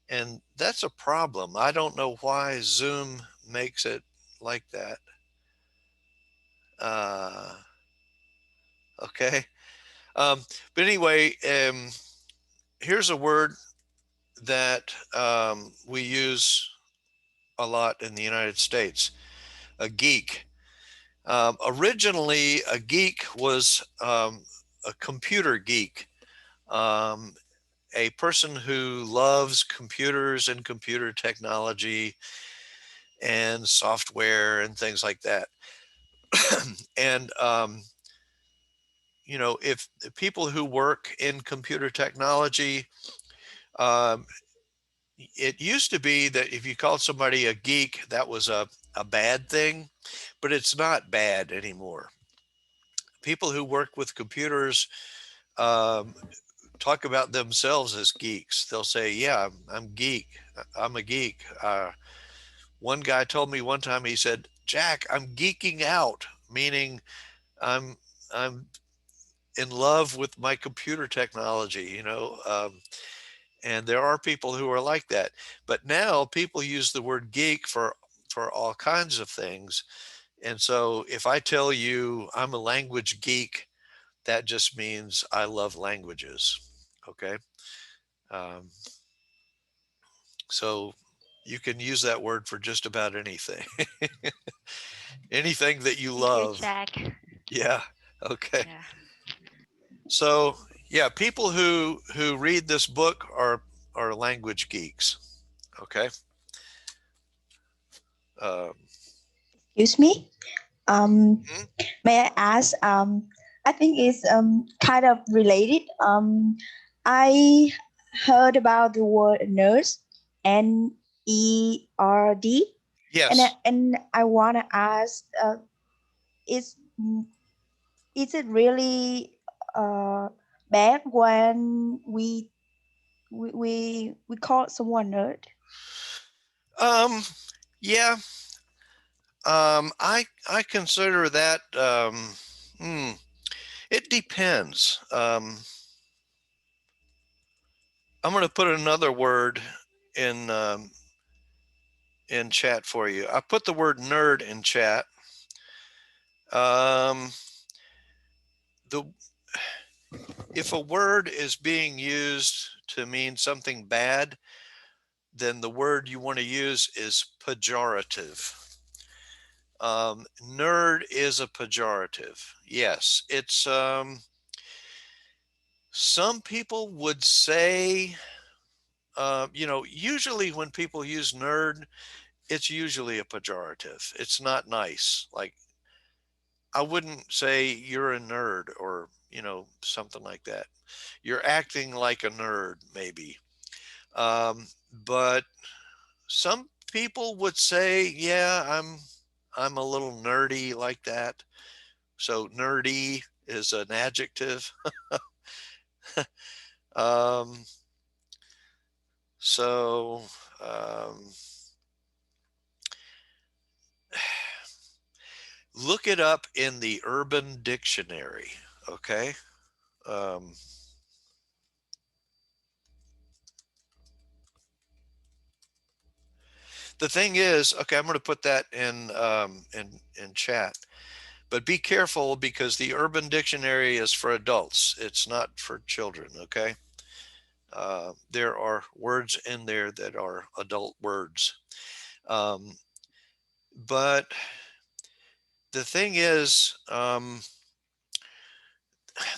S1: And that's a problem. I don't know why Zoom makes it like that. Uh, okay. Um, but anyway, here's a word that we use a lot in the United States, a geek. Originally, a geek was a computer geek, um, a person who loves computers and computer technology and software and things like that. And if people who work in computer technology, um, it used to be that if you called somebody a geek, that was a bad thing, but it's not bad anymore. People who work with computers um, talk about themselves as geeks. They'll say, "Yeah, I'm geek. I'm a geek." One guy told me one time, he said, "Jack, I'm geeking out," meaning I'm I'm in love with my computer technology. And there are people who are like that. But now people use the word geek for all kinds of things. And so if I tell you I'm a language geek, that just means I love languages. Okay. Um, so you can use that word for just about anything, anything that you
S2: Thank you,
S1: love.
S2: Jack.
S1: Yeah. Okay.
S2: Yeah.
S1: So yeah, people who read this book are language geeks. Okay. Um,
S4: Excuse me. Um,
S1: hmm?
S4: may I ask? I think it's kind of related. I heard about the word nurse, NERD,
S1: Yes.
S4: and I wanna ask, is is it really bad when we call someone nerd?
S1: Um, yeah. I consider that. It depends. I'm going to put another word in in chat for you. I put the word nerd in chat. Um, the If a word is being used to mean something bad, then the word you want to use is pejorative. Nerd is a pejorative. Yes, it's some people would say, usually when people use nerd, it's usually a pejorative. It's not nice. Like, I wouldn't say you're a nerd or, something like that. You're acting like a nerd, maybe. But some people would say, yeah, I'm a little nerdy like that. So nerdy is an adjective. Um, so um, Look it up in the Urban Dictionary, okay? Um, the thing is, okay, I'm going to put that in chat, but be careful because the Urban Dictionary is for adults. It's not for children, okay? There are words in there that are adult words. Um, but the thing is,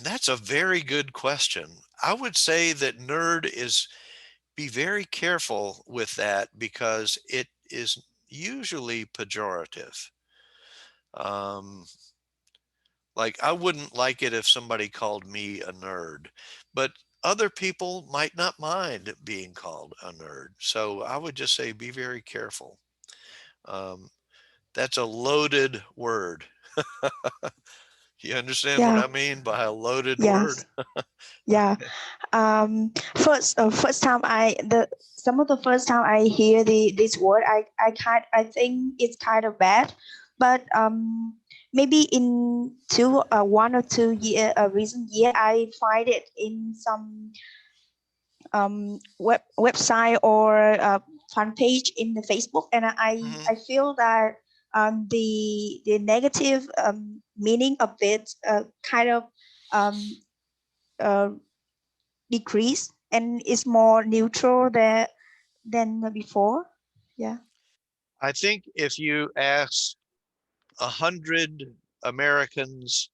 S1: that's a very good question. I would say that nerd is, be very careful with that because it is usually pejorative. Um, like, I wouldn't like it if somebody called me a nerd, but other people might not mind being called a nerd. So I would just say be very careful. Um, that's a loaded word. You understand what
S4: Yeah.
S1: I mean by a loaded word?
S4: Yes. Yeah. First time some of the first time I hear this word, I think it's kind of bad, but maybe in 1 or 2 year recent year I find it in some website or fan page in the Facebook, and
S1: Mhm.
S4: I feel that the negative meaning of it kind of um, uh, decrease, and is more neutral there than before. Yeah.
S1: I think if you ask 100 Americans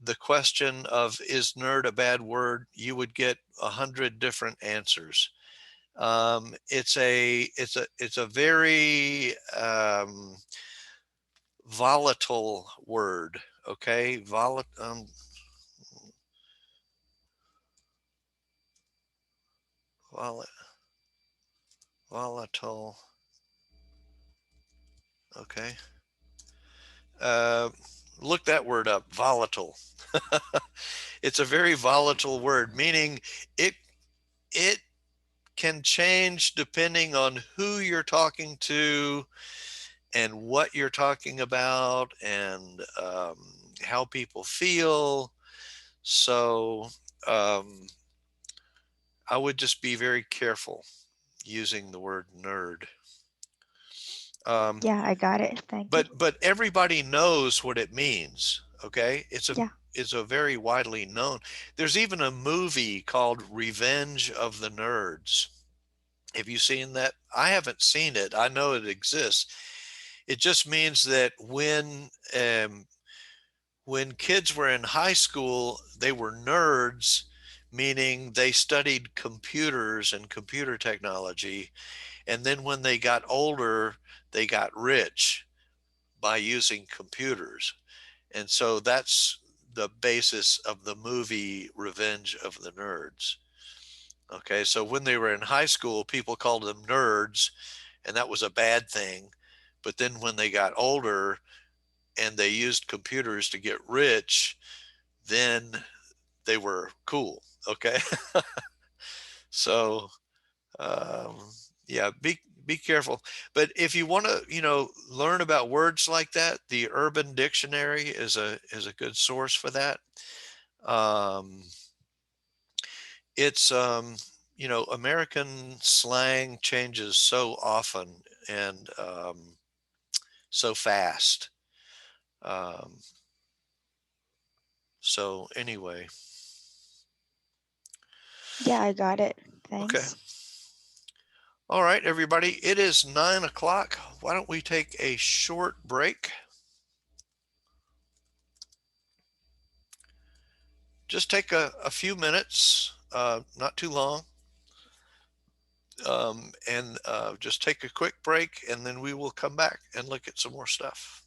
S1: the question of is nerd a bad word, you would get 100 different answers. It's a very volatile word. Okay, vol- volatile. Okay, uh, look that word up. Volatile. It's a very volatile word, meaning it it can change depending on who you're talking to and what you're talking about and how people feel. So um, I would just be very careful using the word nerd. Um,
S4: Yeah, I got it. Thank you.
S1: but everybody knows what it means. Okay,
S4: Yeah.
S1: it's a very widely known. There's even a movie called Revenge of the Nerds. Have you seen that? I haven't seen it. I know it exists. It just means that when kids were in high school, they were nerds, meaning they studied computers and computer technology. And then when they got older, they got rich by using computers. And so that's the basis of the movie Revenge of the Nerds. Okay, so when they were in high school, people called them nerds, and that was a bad thing. But then when they got older and they used computers to get rich, then they were cool. Okay. So, um, yeah, be careful. But if you want to, learn about words like that, the Urban Dictionary is a good source for that. Um, it's American slang changes so often and so fast. Um, so anyway,
S4: Yeah, I got it.
S1: okay.
S4: Thanks.
S1: All right, everybody. It is 9 o'clock. Why don't we take a short break? Just take a few minutes, not too long, and just take a quick break, and then we will come back and look at some more stuff.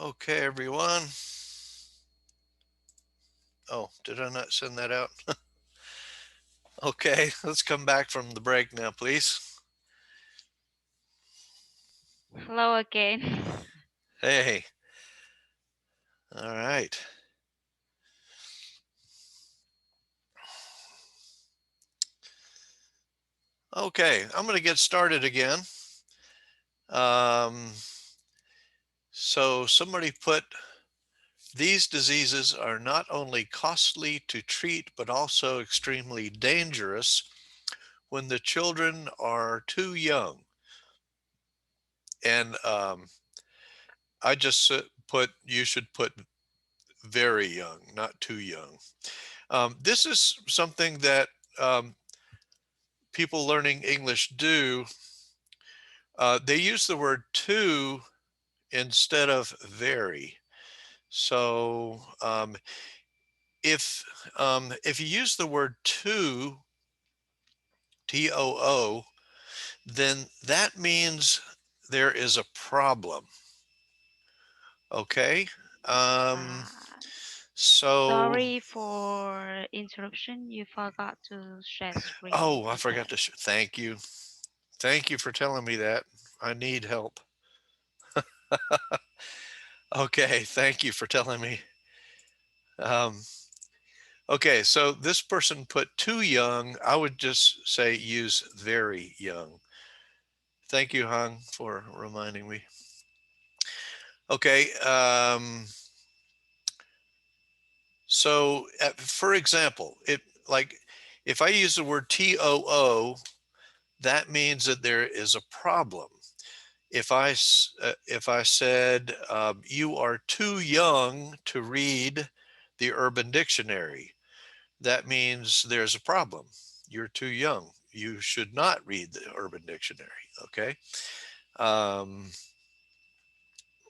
S1: Okay, everyone. Oh, did I not send that out? Okay, let's come back from the break now, please.
S2: Hello again.
S1: Hey, all right. Okay, I'm going to get started again. Um, so somebody put, these diseases are not only costly to treat, but also extremely dangerous when the children are too young. And I just put, you should put very young, not too young. This is something that um, people learning English do. They use the word too instead of very. So if you use the word too, T-O-O, then that means there is a problem. Okay. Um,
S2: Uh,
S1: so,
S2: Sorry for interruption. You forgot to share screen.
S1: oh, I
S2: Is
S1: forgot
S2: that
S1: to. Thank you. Thank you for telling me that. I need help. Okay. Thank you for telling me. Um, okay. So this person put too young. I would just say use very young. Thank you, Hung, for reminding me. Okay. So, for example, it like if I use the word TOO, that means that there is a problem. If I said you are too young to read the Urban Dictionary, that means there's a problem. You're too young. You should not read the Urban Dictionary. Okay. Um,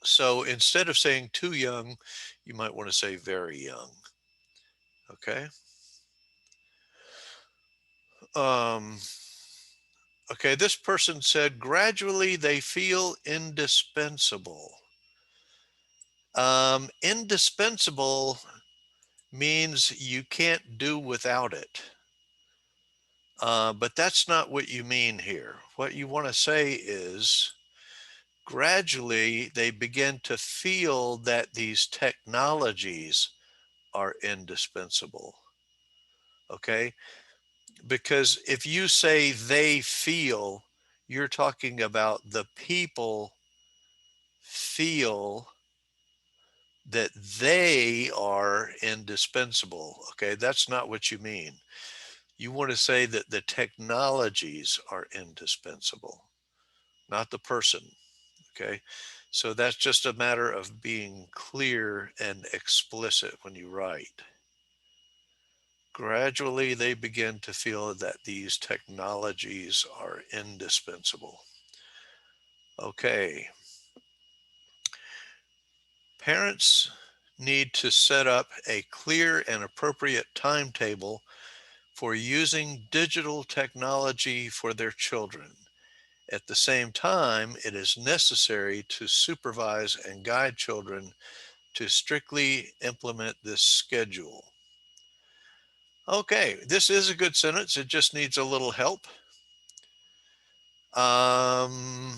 S1: so instead of saying too young, you might want to say very young. Okay. Um, okay. This person said gradually they feel indispensable. Indispensable means you can't do without it. But that's not what you mean here. What you want to say is gradually they begin to feel that these technologies are indispensable. Okay. Because if you say they feel, you're talking about the people feel that they are indispensable. Okay. That's not what you mean. You want to say that the technologies are indispensable, not the person. Okay. So that's just a matter of being clear and explicit when you write. Gradually, they begin to feel that these technologies are indispensable. Okay. Parents need to set up a clear and appropriate timetable for using digital technology for their children. At the same time, it is necessary to supervise and guide children to strictly implement this schedule. Okay, this is a good sentence. It just needs a little help. The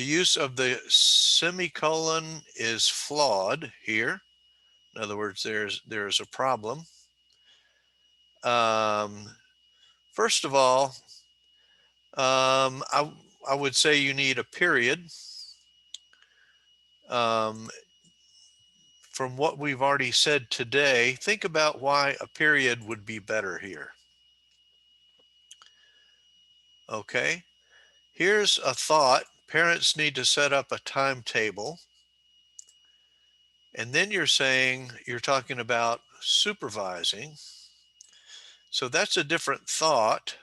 S1: use of the semicolon is flawed here. In other words, there's a problem. Um, First of all, I would say you need a period. Um, from what we've already said today, think about why a period would be better here. Okay, here's a thought. Parents need to set up a timetable. And then you're talking about supervising. So that's a different thought.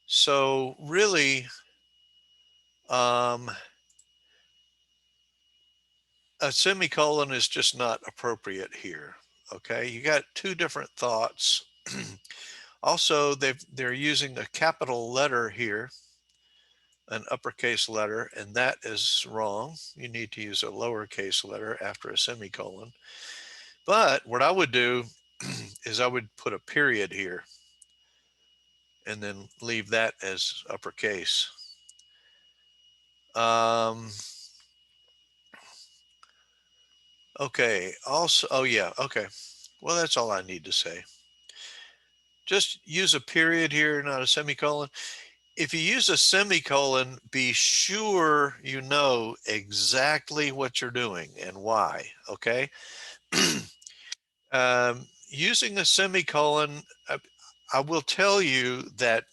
S1: So really, um, a semicolon is just not appropriate here. Okay, you got two different thoughts. Also, they're using a capital letter here. an uppercase letter, and that is wrong. You need to use a lowercase letter after a semicolon. But what I would do is I would put a period here and then leave that as uppercase. Um, okay, also, oh yeah, okay. Well, that's all I need to say. Just use a period here, not a semicolon. If you use a semicolon, be sure you know exactly what you're doing and why, okay? Using a semicolon, I will tell you that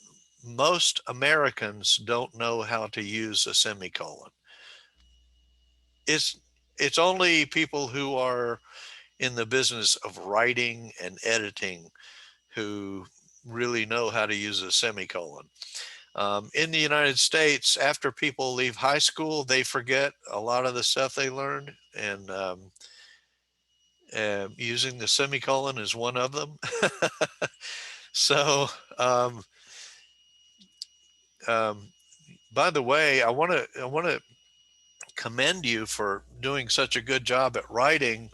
S1: most Americans don't know how to use a semicolon. It's it's only people who are in the business of writing and editing who really know how to use a semicolon. In the United States, after people leave high school, they forget a lot of the stuff they learned, and using the semicolon is one of them. So, um, um, by the way, I want to commend you for doing such a good job at writing.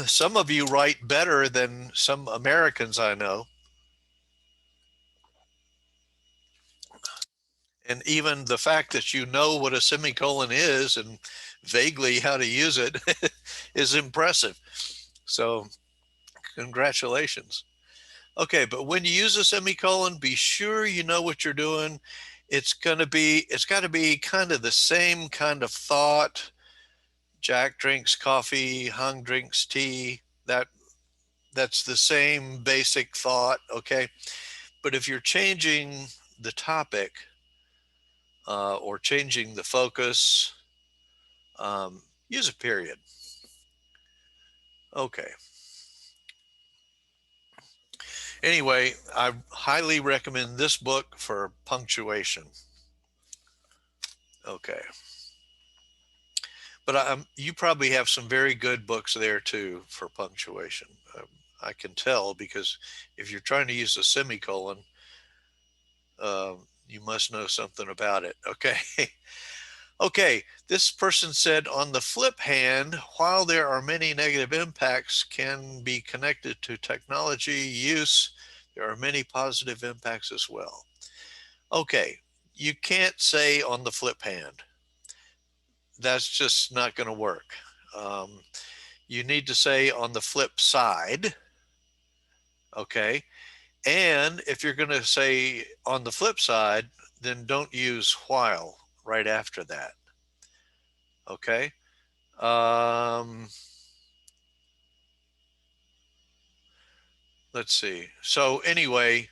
S1: Some of you write better than some Americans I know, and even the fact that you know what a semicolon is and vaguely how to use it is impressive. So, congratulations. Okay, but when you use a semicolon, be sure you know what you're doing. It's got to be kind of the same kind of thought. Jack drinks coffee, Hung drinks tea. That's the same basic thought, okay? But if you're changing the topic or changing the focus, use a period. Okay. Anyway, I highly recommend this book for punctuation. Okay. But you probably have some very good books there too for punctuation. I can tell because if you're trying to use a semicolon, you must know something about it. Okay. Okay. This person said, on the flip hand, while there are many negative impacts can be connected to technology use, there are many positive impacts as well. Okay. You can't say on the flip hand. That's just not going to work. Um, you need to say on the flip side, okay? And if you're going to say on the flip side, then don't use while right after that, okay? Um, let's see. So anyway,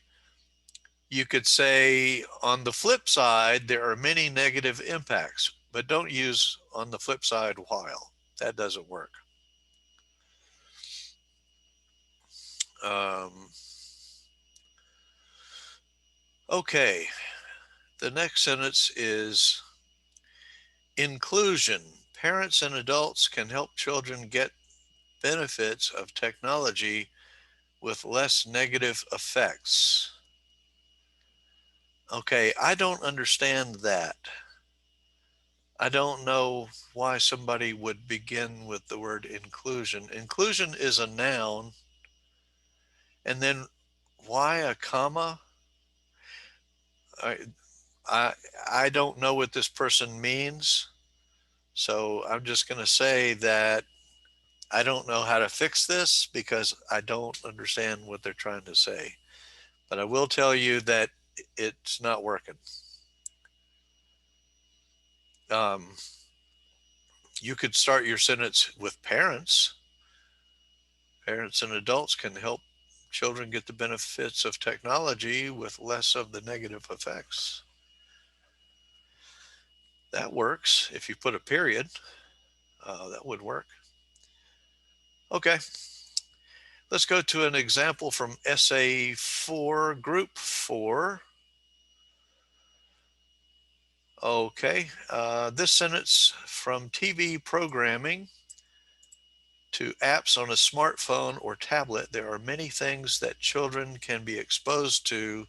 S1: you could say on the flip side, there are many negative impacts, but don't use on the flip side while. That doesn't work. Um, okay, the next sentence is inclusion. Parents and adults can help children get benefits of technology with less negative effects. Okay, I don't understand that. I don't know why somebody would begin with the word inclusion. Inclusion is a noun, and then why a comma? I, I, I don't know what this person means, so I'm just going to say that I don't know how to fix this because I don't understand what they're trying to say. But I will tell you that it's not working. Um, you could start your sentence with parents. Parents and adults can help children get the benefits of technology with less of the negative effects. That works. If you put a period, that would work. Okay, let's go to an example from Essay 4, Group 4. Okay, this sentence, from TV programming to apps on a smartphone or tablet, there are many things that children can be exposed to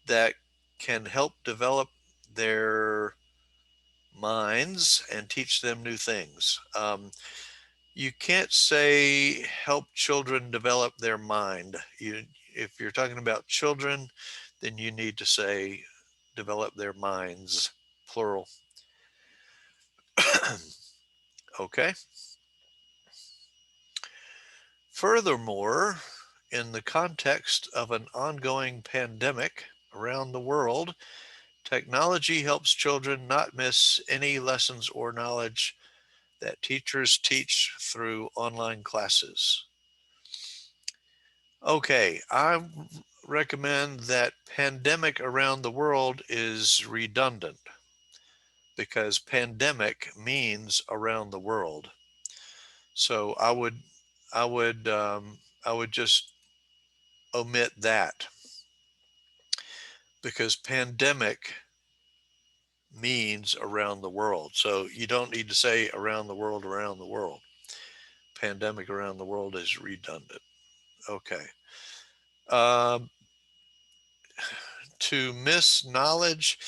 S1: that can help develop their minds and teach them new things. You can't say help children develop their mind. If you're talking about children, then you need to say develop their minds, plural. Okay. Furthermore, in the context of an ongoing pandemic around the world, technology helps children not miss any lessons or knowledge that teachers teach through online classes. Okay, I recommend that pandemic around the world is redundant because pandemic means around the world. So I would, I would just omit that because pandemic means around the world. So you don't need to say around the world, around the world. Pandemic around the world is redundant. Okay. Um, to miss knowledge,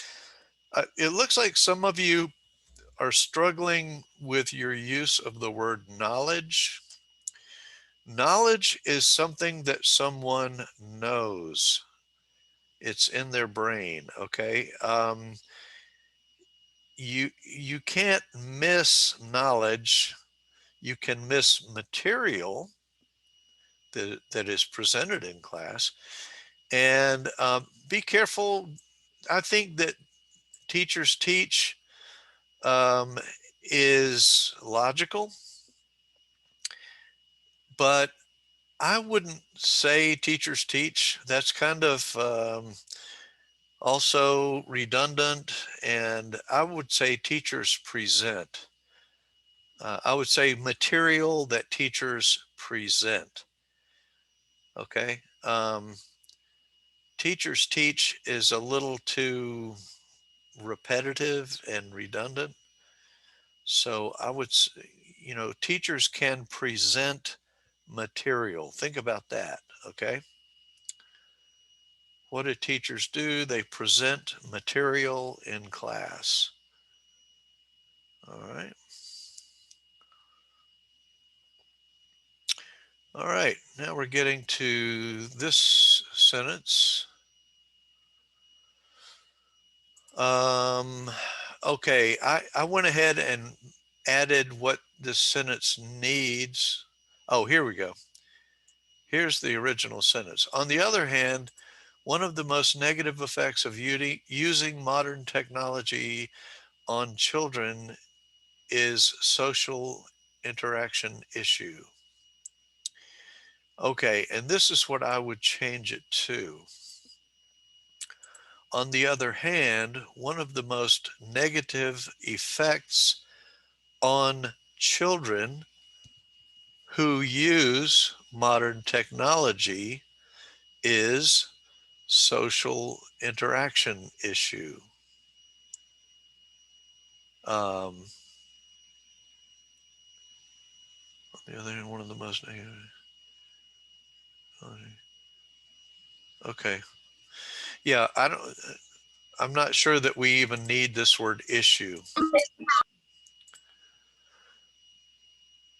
S1: it looks like some of you are struggling with your use of the word knowledge. Knowledge is something that someone knows. It's in their brain, okay? You can't miss knowledge. You can miss material that is presented in class. And be careful. I think that teachers teach um, is logical, but I wouldn't say teachers teach. That's kind of also redundant. And I would say teachers present. I would say material that teachers present. Okay. Teachers teach is a little too repetitive and redundant. So I would, teachers can present material. Think about that. Okay. What do teachers do? They present material in class. All right. All right. Now we're getting to this sentence. Okay. I went ahead and added what this sentence needs. Oh, here we go. Here's the original sentence. On the other hand, one of the most negative effects of using modern technology on children is social interaction issue. Okay, and this is what I would change it to. On the other hand, one of the most negative effects on children who use modern technology is social interaction issue. On the other hand, one of the most negative. Okay. Yeah, I'm not sure that we even need this word issue.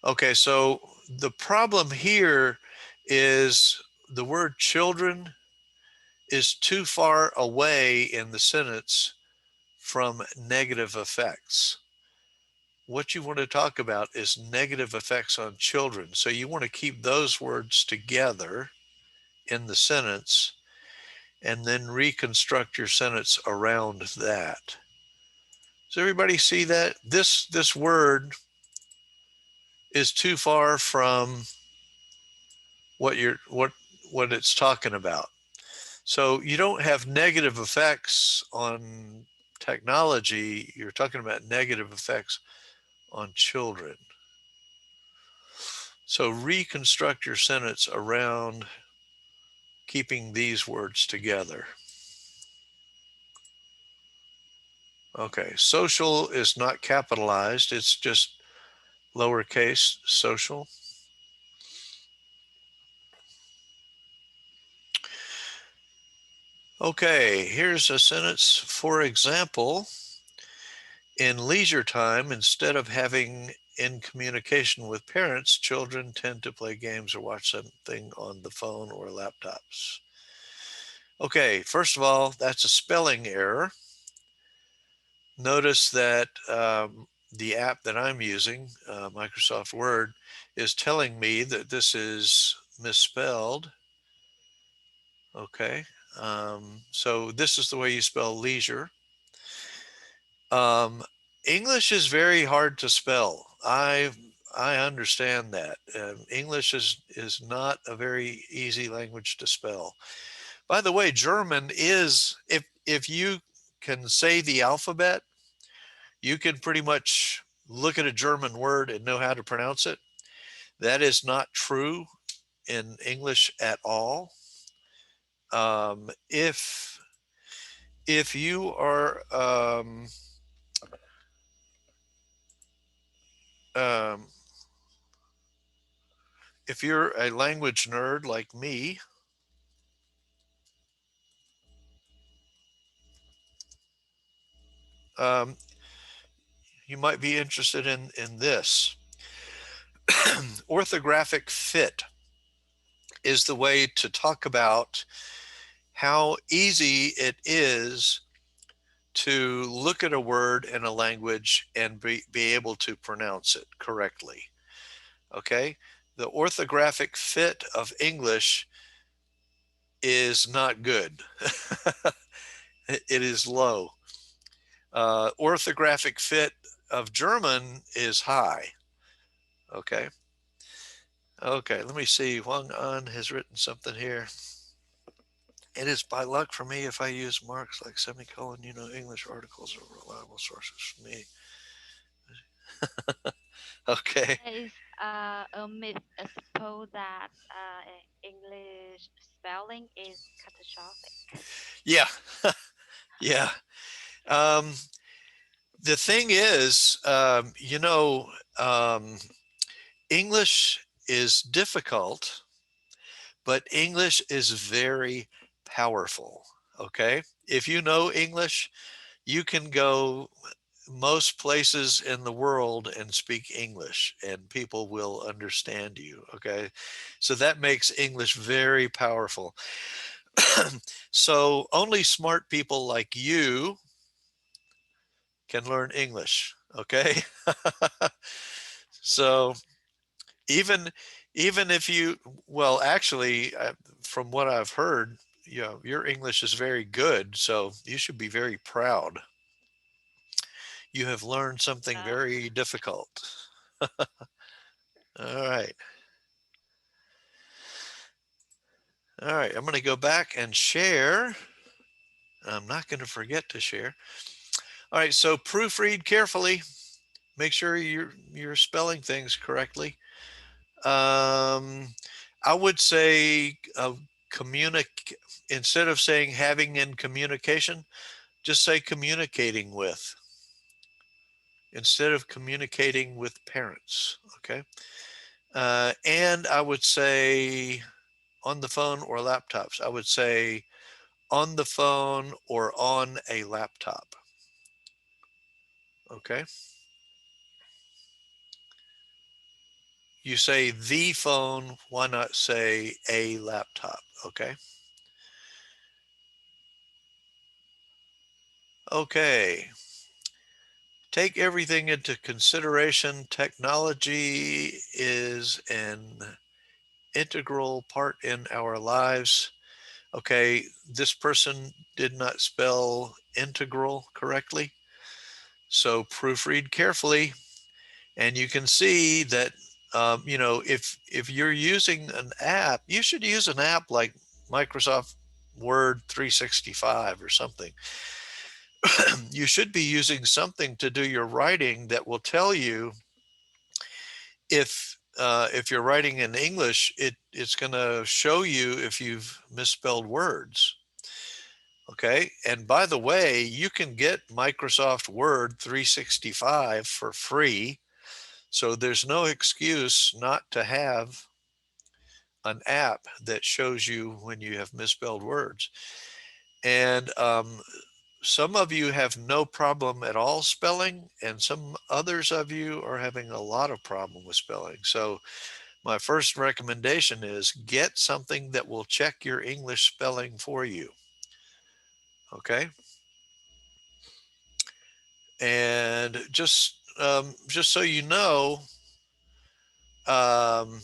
S1: Okay, so the problem here is the word children is too far away in the sentence from negative effects. What you want to talk about is negative effects on children. So you want to keep those words together in the sentence and then reconstruct your sentence around that. Does everybody see that? This word is too far from what it's talking about. So you don't have negative effects on technology. You're talking about negative effects on children. So reconstruct your sentence around keeping these words together. Okay, social is not capitalized. It's just lowercase social. Okay, here's a sentence. For example, in leisure time, instead of having in communication with parents, children tend to play games or watch something on the phone or laptops. Okay, first of all, that's a spelling error. Notice that the app that I'm using, Microsoft Word, is telling me that this is misspelled. Okay, so this is the way you spell leisure. Um, English is very hard to spell. I understand that. English is not a very easy language to spell. By the way, German is, if you can say the alphabet, you can pretty much look at a German word and know how to pronounce it. That is not true in English at all. If you are um, if you're a language nerd like me, um, you might be interested in this. Orthographic fit is the way to talk about how easy it is to look at a word in a language and be able to pronounce it correctly. Okay? The orthographic fit of English is not good. It is low. Orthographic fit of German is high. Okay. Okay, let me see. Huang An has written something here. It is by luck for me if I use marks like semicolon. English articles are reliable sources for me. Okay.
S2: There is a myth, suppose that English spelling is catastrophic.
S1: Yeah. Yeah. Um, the thing is, English is difficult, but English is very powerful. Okay. If you know English, you can go most places in the world and speak English and people will understand you. Okay. So that makes English very powerful. So only smart people like you can learn English. Okay. So even even if you, well, actually, from what I've heard, your English is very good, so you should be very proud. You have learned something
S2: Uh,
S1: very difficult. All right. All right. I'm going to go back and share. I'm not going to forget to share. All right. So proofread carefully. Make sure you're spelling things correctly. I would say communicate, instead of saying having in communication, just say communicating with, instead of communicating with parents. Okay. And I would say on the phone or laptops. I would say on the phone or on a laptop. Okay. You say the phone, why not say a laptop? Okay. Okay. Take everything into consideration. Technology is an integral part in our lives. Okay, this person did not spell integral correctly. So proofread carefully, and you can see that if you're using an app, you should use an app like Microsoft Word 365 or something. You should be using something to do your writing that will tell you if you're writing in English, it's going to show you if you've misspelled words. Okay. And by the way, you can get Microsoft Word 365 for free. So there's no excuse not to have an app that shows you when you have misspelled words. And some of you have no problem at all spelling, and some others of you are having a lot of problem with spelling. So my first recommendation is get something that will check your English spelling for you. Okay. And just so you know, um,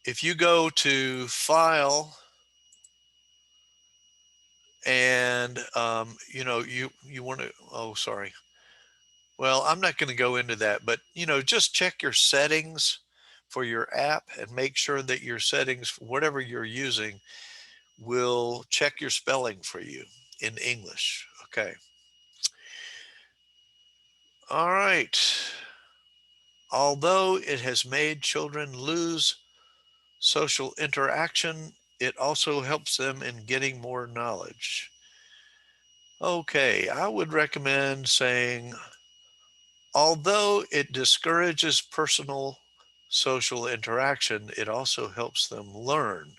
S1: if you go to File and you want to, oh sorry, well, I'm not going to go into that, but just check your settings for your app and make sure that your settings, whatever you're using, will check your spelling for you in English. Okay. All right. Although it has made children lose social interaction, it also helps them in getting more knowledge. Okay, I would recommend saying, although it discourages personal social interaction, it also helps them learn.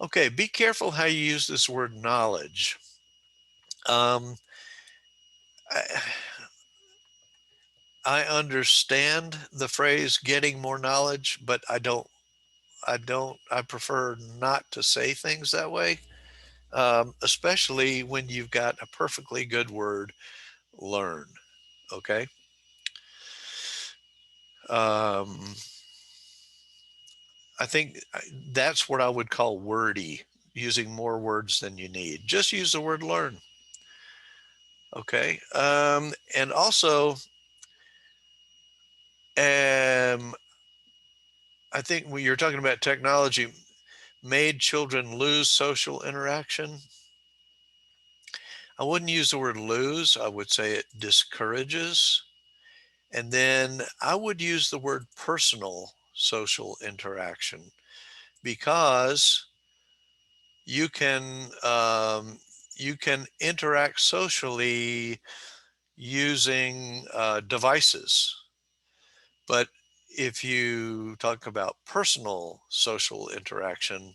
S1: Okay, be careful how you use this word knowledge. Um, I, I understand the phrase getting more knowledge, but I prefer not to say things that way, especially when you've got a perfectly good word, learn. Okay. Um, I think that's what I would call wordy, using more words than you need. Just use the word learn. Okay. And also, um, I think when you're talking about technology, made children lose social interaction. I wouldn't use the word lose. I would say it discourages. And then I would use the word personal social interaction, because you can you can interact socially using devices, but if you talk about personal social interaction,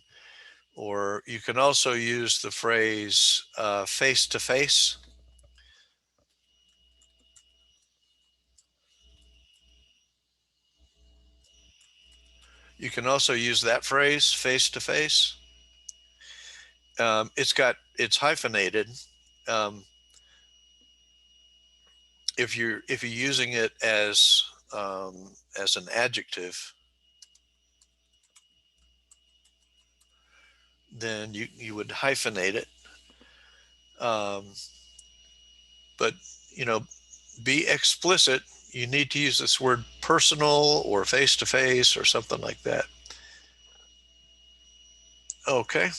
S1: or you can also use the phrase face to face. You can also use that phrase, face to face. It's hyphenated. Um, if you're using it as an adjective, then you would hyphenate it. Um, but you know, be explicit. You need to use this word personal or face to face or something like that. Okay.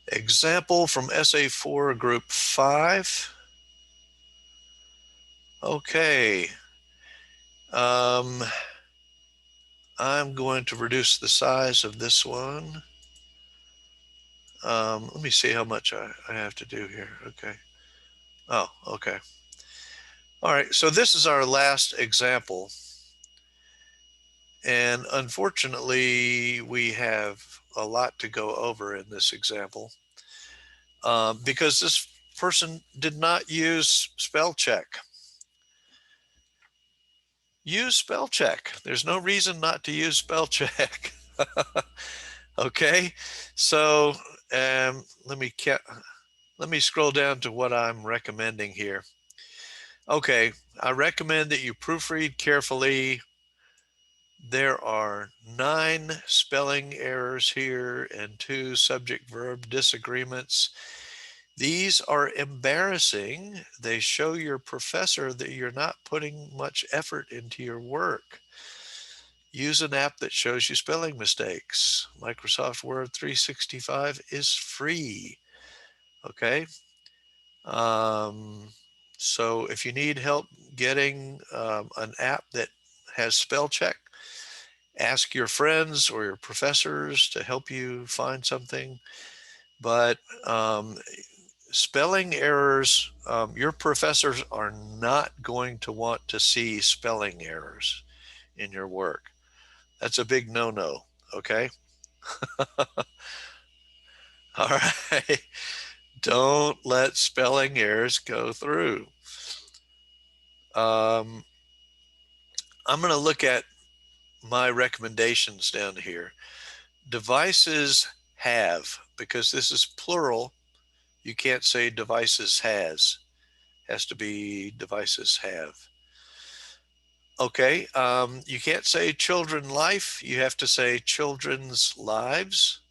S1: Example from Essay 4, Group 5. Okay. Um, I'm going to reduce the size of this one. Let me see how much I have to do here. Okay. Oh, okay. All right. So this is our last example. And unfortunately, we have a lot to go over in this example, because this person did not use spell check. Use spell check. There's no reason not to use spell check. Okay, so let me scroll down to what I'm recommending here. Okay, I recommend that you proofread carefully. There are 9 spelling errors here and 2 subject-verb disagreements. These are embarrassing. They show your professor that you're not putting much effort into your work. Use an app that shows you spelling mistakes. Microsoft Word 365 is free. Okay. Um, so if you need help getting an app that has spell check, ask your friends or your professors to help you find something. But spelling errors, your professors are not going to want to see spelling errors in your work. That's a big no-no, okay? All right. Don't let spelling errors go through. Um, I'm going to look at my recommendations down here. Devices have, because this is plural, you can't say devices has to be devices have. Okay, you can't say children life, you have to say children's lives.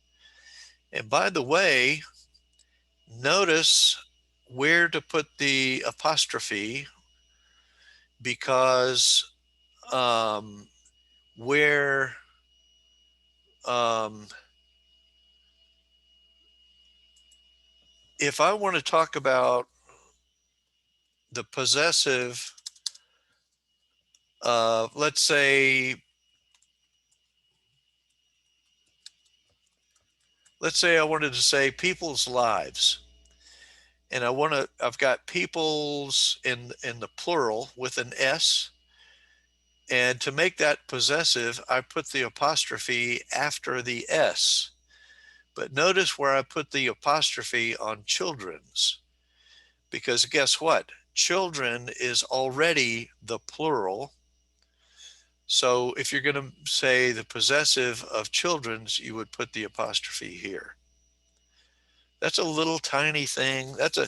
S1: And by the way, notice where to put the apostrophe, because where um, if I want to talk about the possessive, let's say I wanted to say people's lives, and I've got people's in the plural with an S, and to make that possessive, I put the apostrophe after the S. But notice where I put the apostrophe on children's, because guess what? Children is already the plural. So if you're going to say the possessive of children's, you would put the apostrophe here. That's a little tiny thing. That's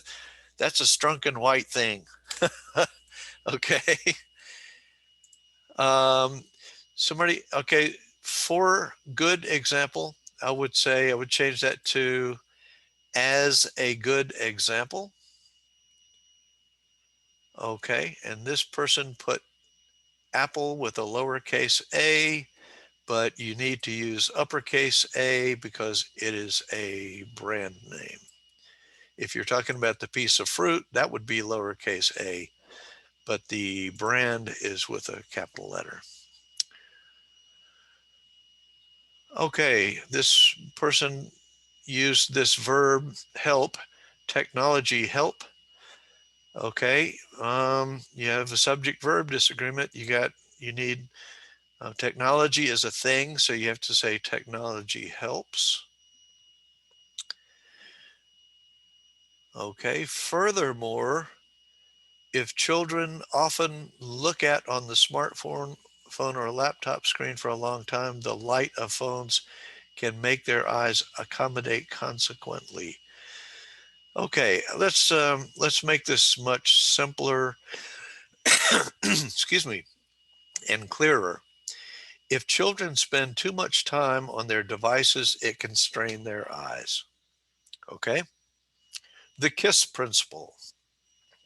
S1: a strunken white thing. Okay. Um, okay, for good example, I would change that to as a good example. Okay, and this person put Apple with a lowercase a, but you need to use uppercase A because it is a brand name. If you're talking about the piece of fruit, that would be lowercase a, but the brand is with a capital letter. Okay, this person used this verb help, technology help. Okay, you have a subject verb disagreement. You need technology is a thing, so you have to say technology helps. Okay, furthermore, if children often look at on the phone or laptop screen for a long time, the light of phones can make their eyes accommodate consequently. Okay, let's make this much simpler, excuse me, and clearer. If children spend too much time on their devices, it can strain their eyes. Okay? The KISS principle.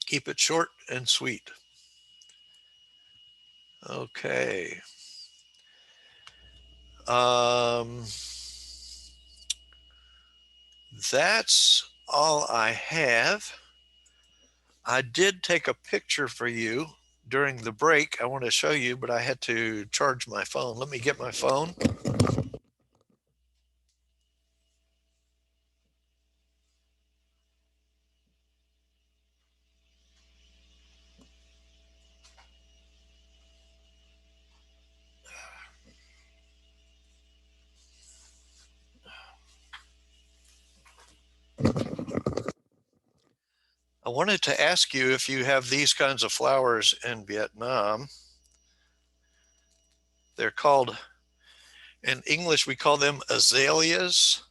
S1: Keep it short and sweet. Okay. Um, that's all I have. I did take a picture for you during the break. I want to show you, but I had to charge my phone. Let me get my phone. I wanted to ask you if you have these kinds of flowers in Vietnam. They're called, in English, we call them azaleas.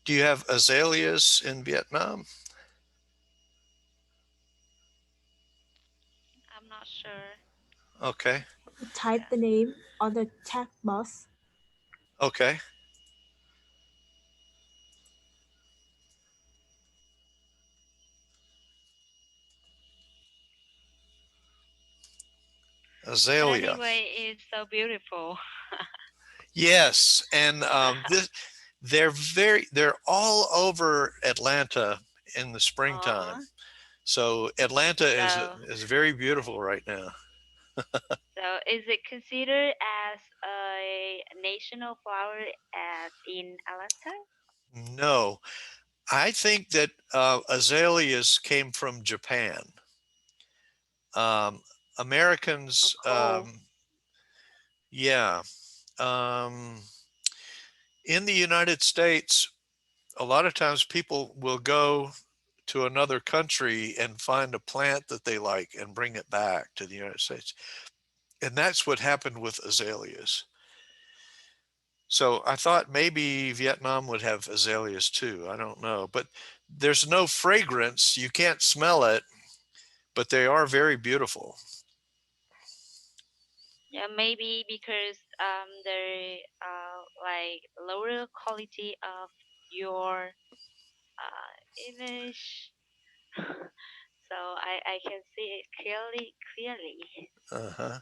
S1: Do you have azaleas in Vietnam?
S2: I'm not sure.
S1: Okay.
S3: Type
S2: Yeah.
S3: the name on the chat box.
S1: Okay.
S2: But
S1: Azalea.
S2: anyway, it's so beautiful.
S1: Yes, and they're all over Atlanta in the springtime.
S2: Uh-huh.
S1: So Atlanta
S2: So,
S1: is very beautiful right now.
S2: so is it considered as a national flower at in Alaska?
S1: No, I think that azaleas came from Japan. Um, Americans,
S2: Cool.
S1: yeah. Um, in the United States, a lot of times people will go to another country and find a plant that they like and bring it back to the United States. And that's what happened with azaleas. So I thought maybe Vietnam would have azaleas too. I don't know, but there's no fragrance. You can't smell it, but they are very beautiful.
S2: Yeah, maybe because the like lower quality of your image, so I can see it clearly.
S1: Uh-huh.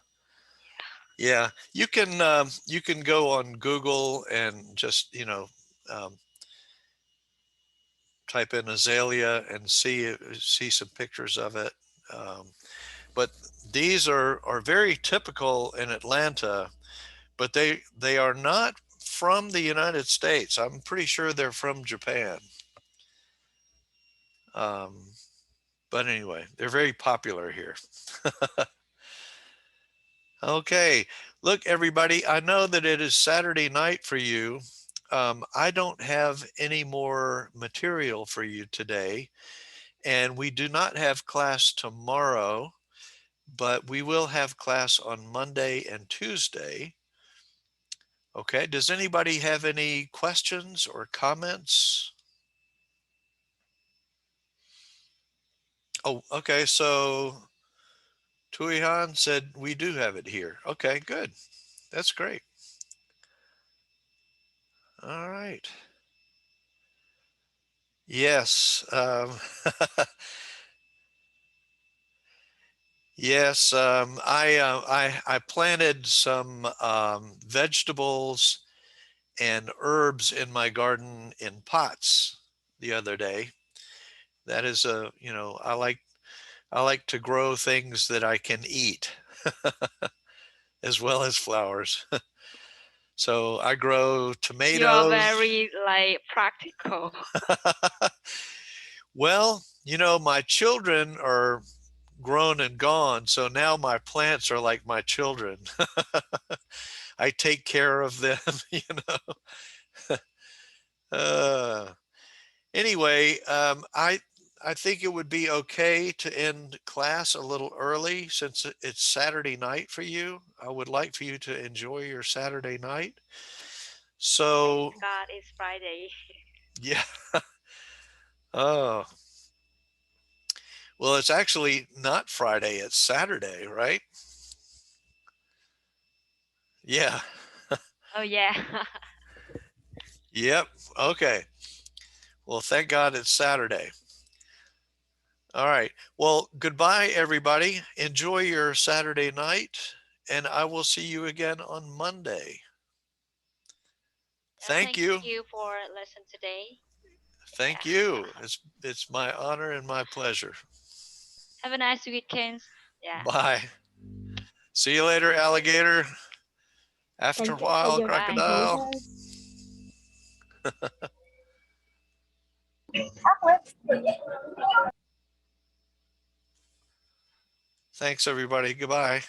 S1: Yeah, you can go on Google and just um, type in azalea and see some pictures of it. Um, but these are very typical in Atlanta, but they are not from the United States. I'm pretty sure they're from Japan. Um, but anyway, they're very popular here. Okay, look, everybody, I know that it is Saturday night for you. I don't have any more material for you today, and we do not have class tomorrow, but we will have class on Monday and Tuesday. Okay, does anybody have any questions or comments? Oh, okay, so Tuihan said we do have it here. Okay, good. That's great. All right. Yes. Yes. I planted some vegetables and herbs in my garden in pots the other day. That is I like to grow things that I can eat as well as flowers. So I grow
S2: You are
S1: tomatoes.
S2: very like practical.
S1: Well, my children are grown and gone, so now my plants are like my children. I take care of them, Uh, anyway, I think it would be okay to end class a little early since it's Saturday night for you. I would like for you to enjoy your Saturday night.
S2: Thanks
S1: So,
S2: God, it's Friday.
S1: yeah. Oh, well, it's actually not Friday, it's Saturday, right? Yeah.
S2: Oh yeah.
S1: Yep. Okay. Well, thank God it's Saturday. All right. Well, goodbye, everybody. Enjoy your Saturday night, and I will see you again on Monday. Thank
S2: Thank
S1: you.
S2: you for listening today.
S1: Thank
S2: Yeah.
S1: you. It's my honor and my pleasure.
S2: Have a nice weekend. Yeah.
S1: Bye. See you later, alligator. After a
S4: Thank you for
S1: while,
S4: your
S2: Bye.
S1: crocodile.
S4: presentation.
S1: Thanks, everybody. Goodbye.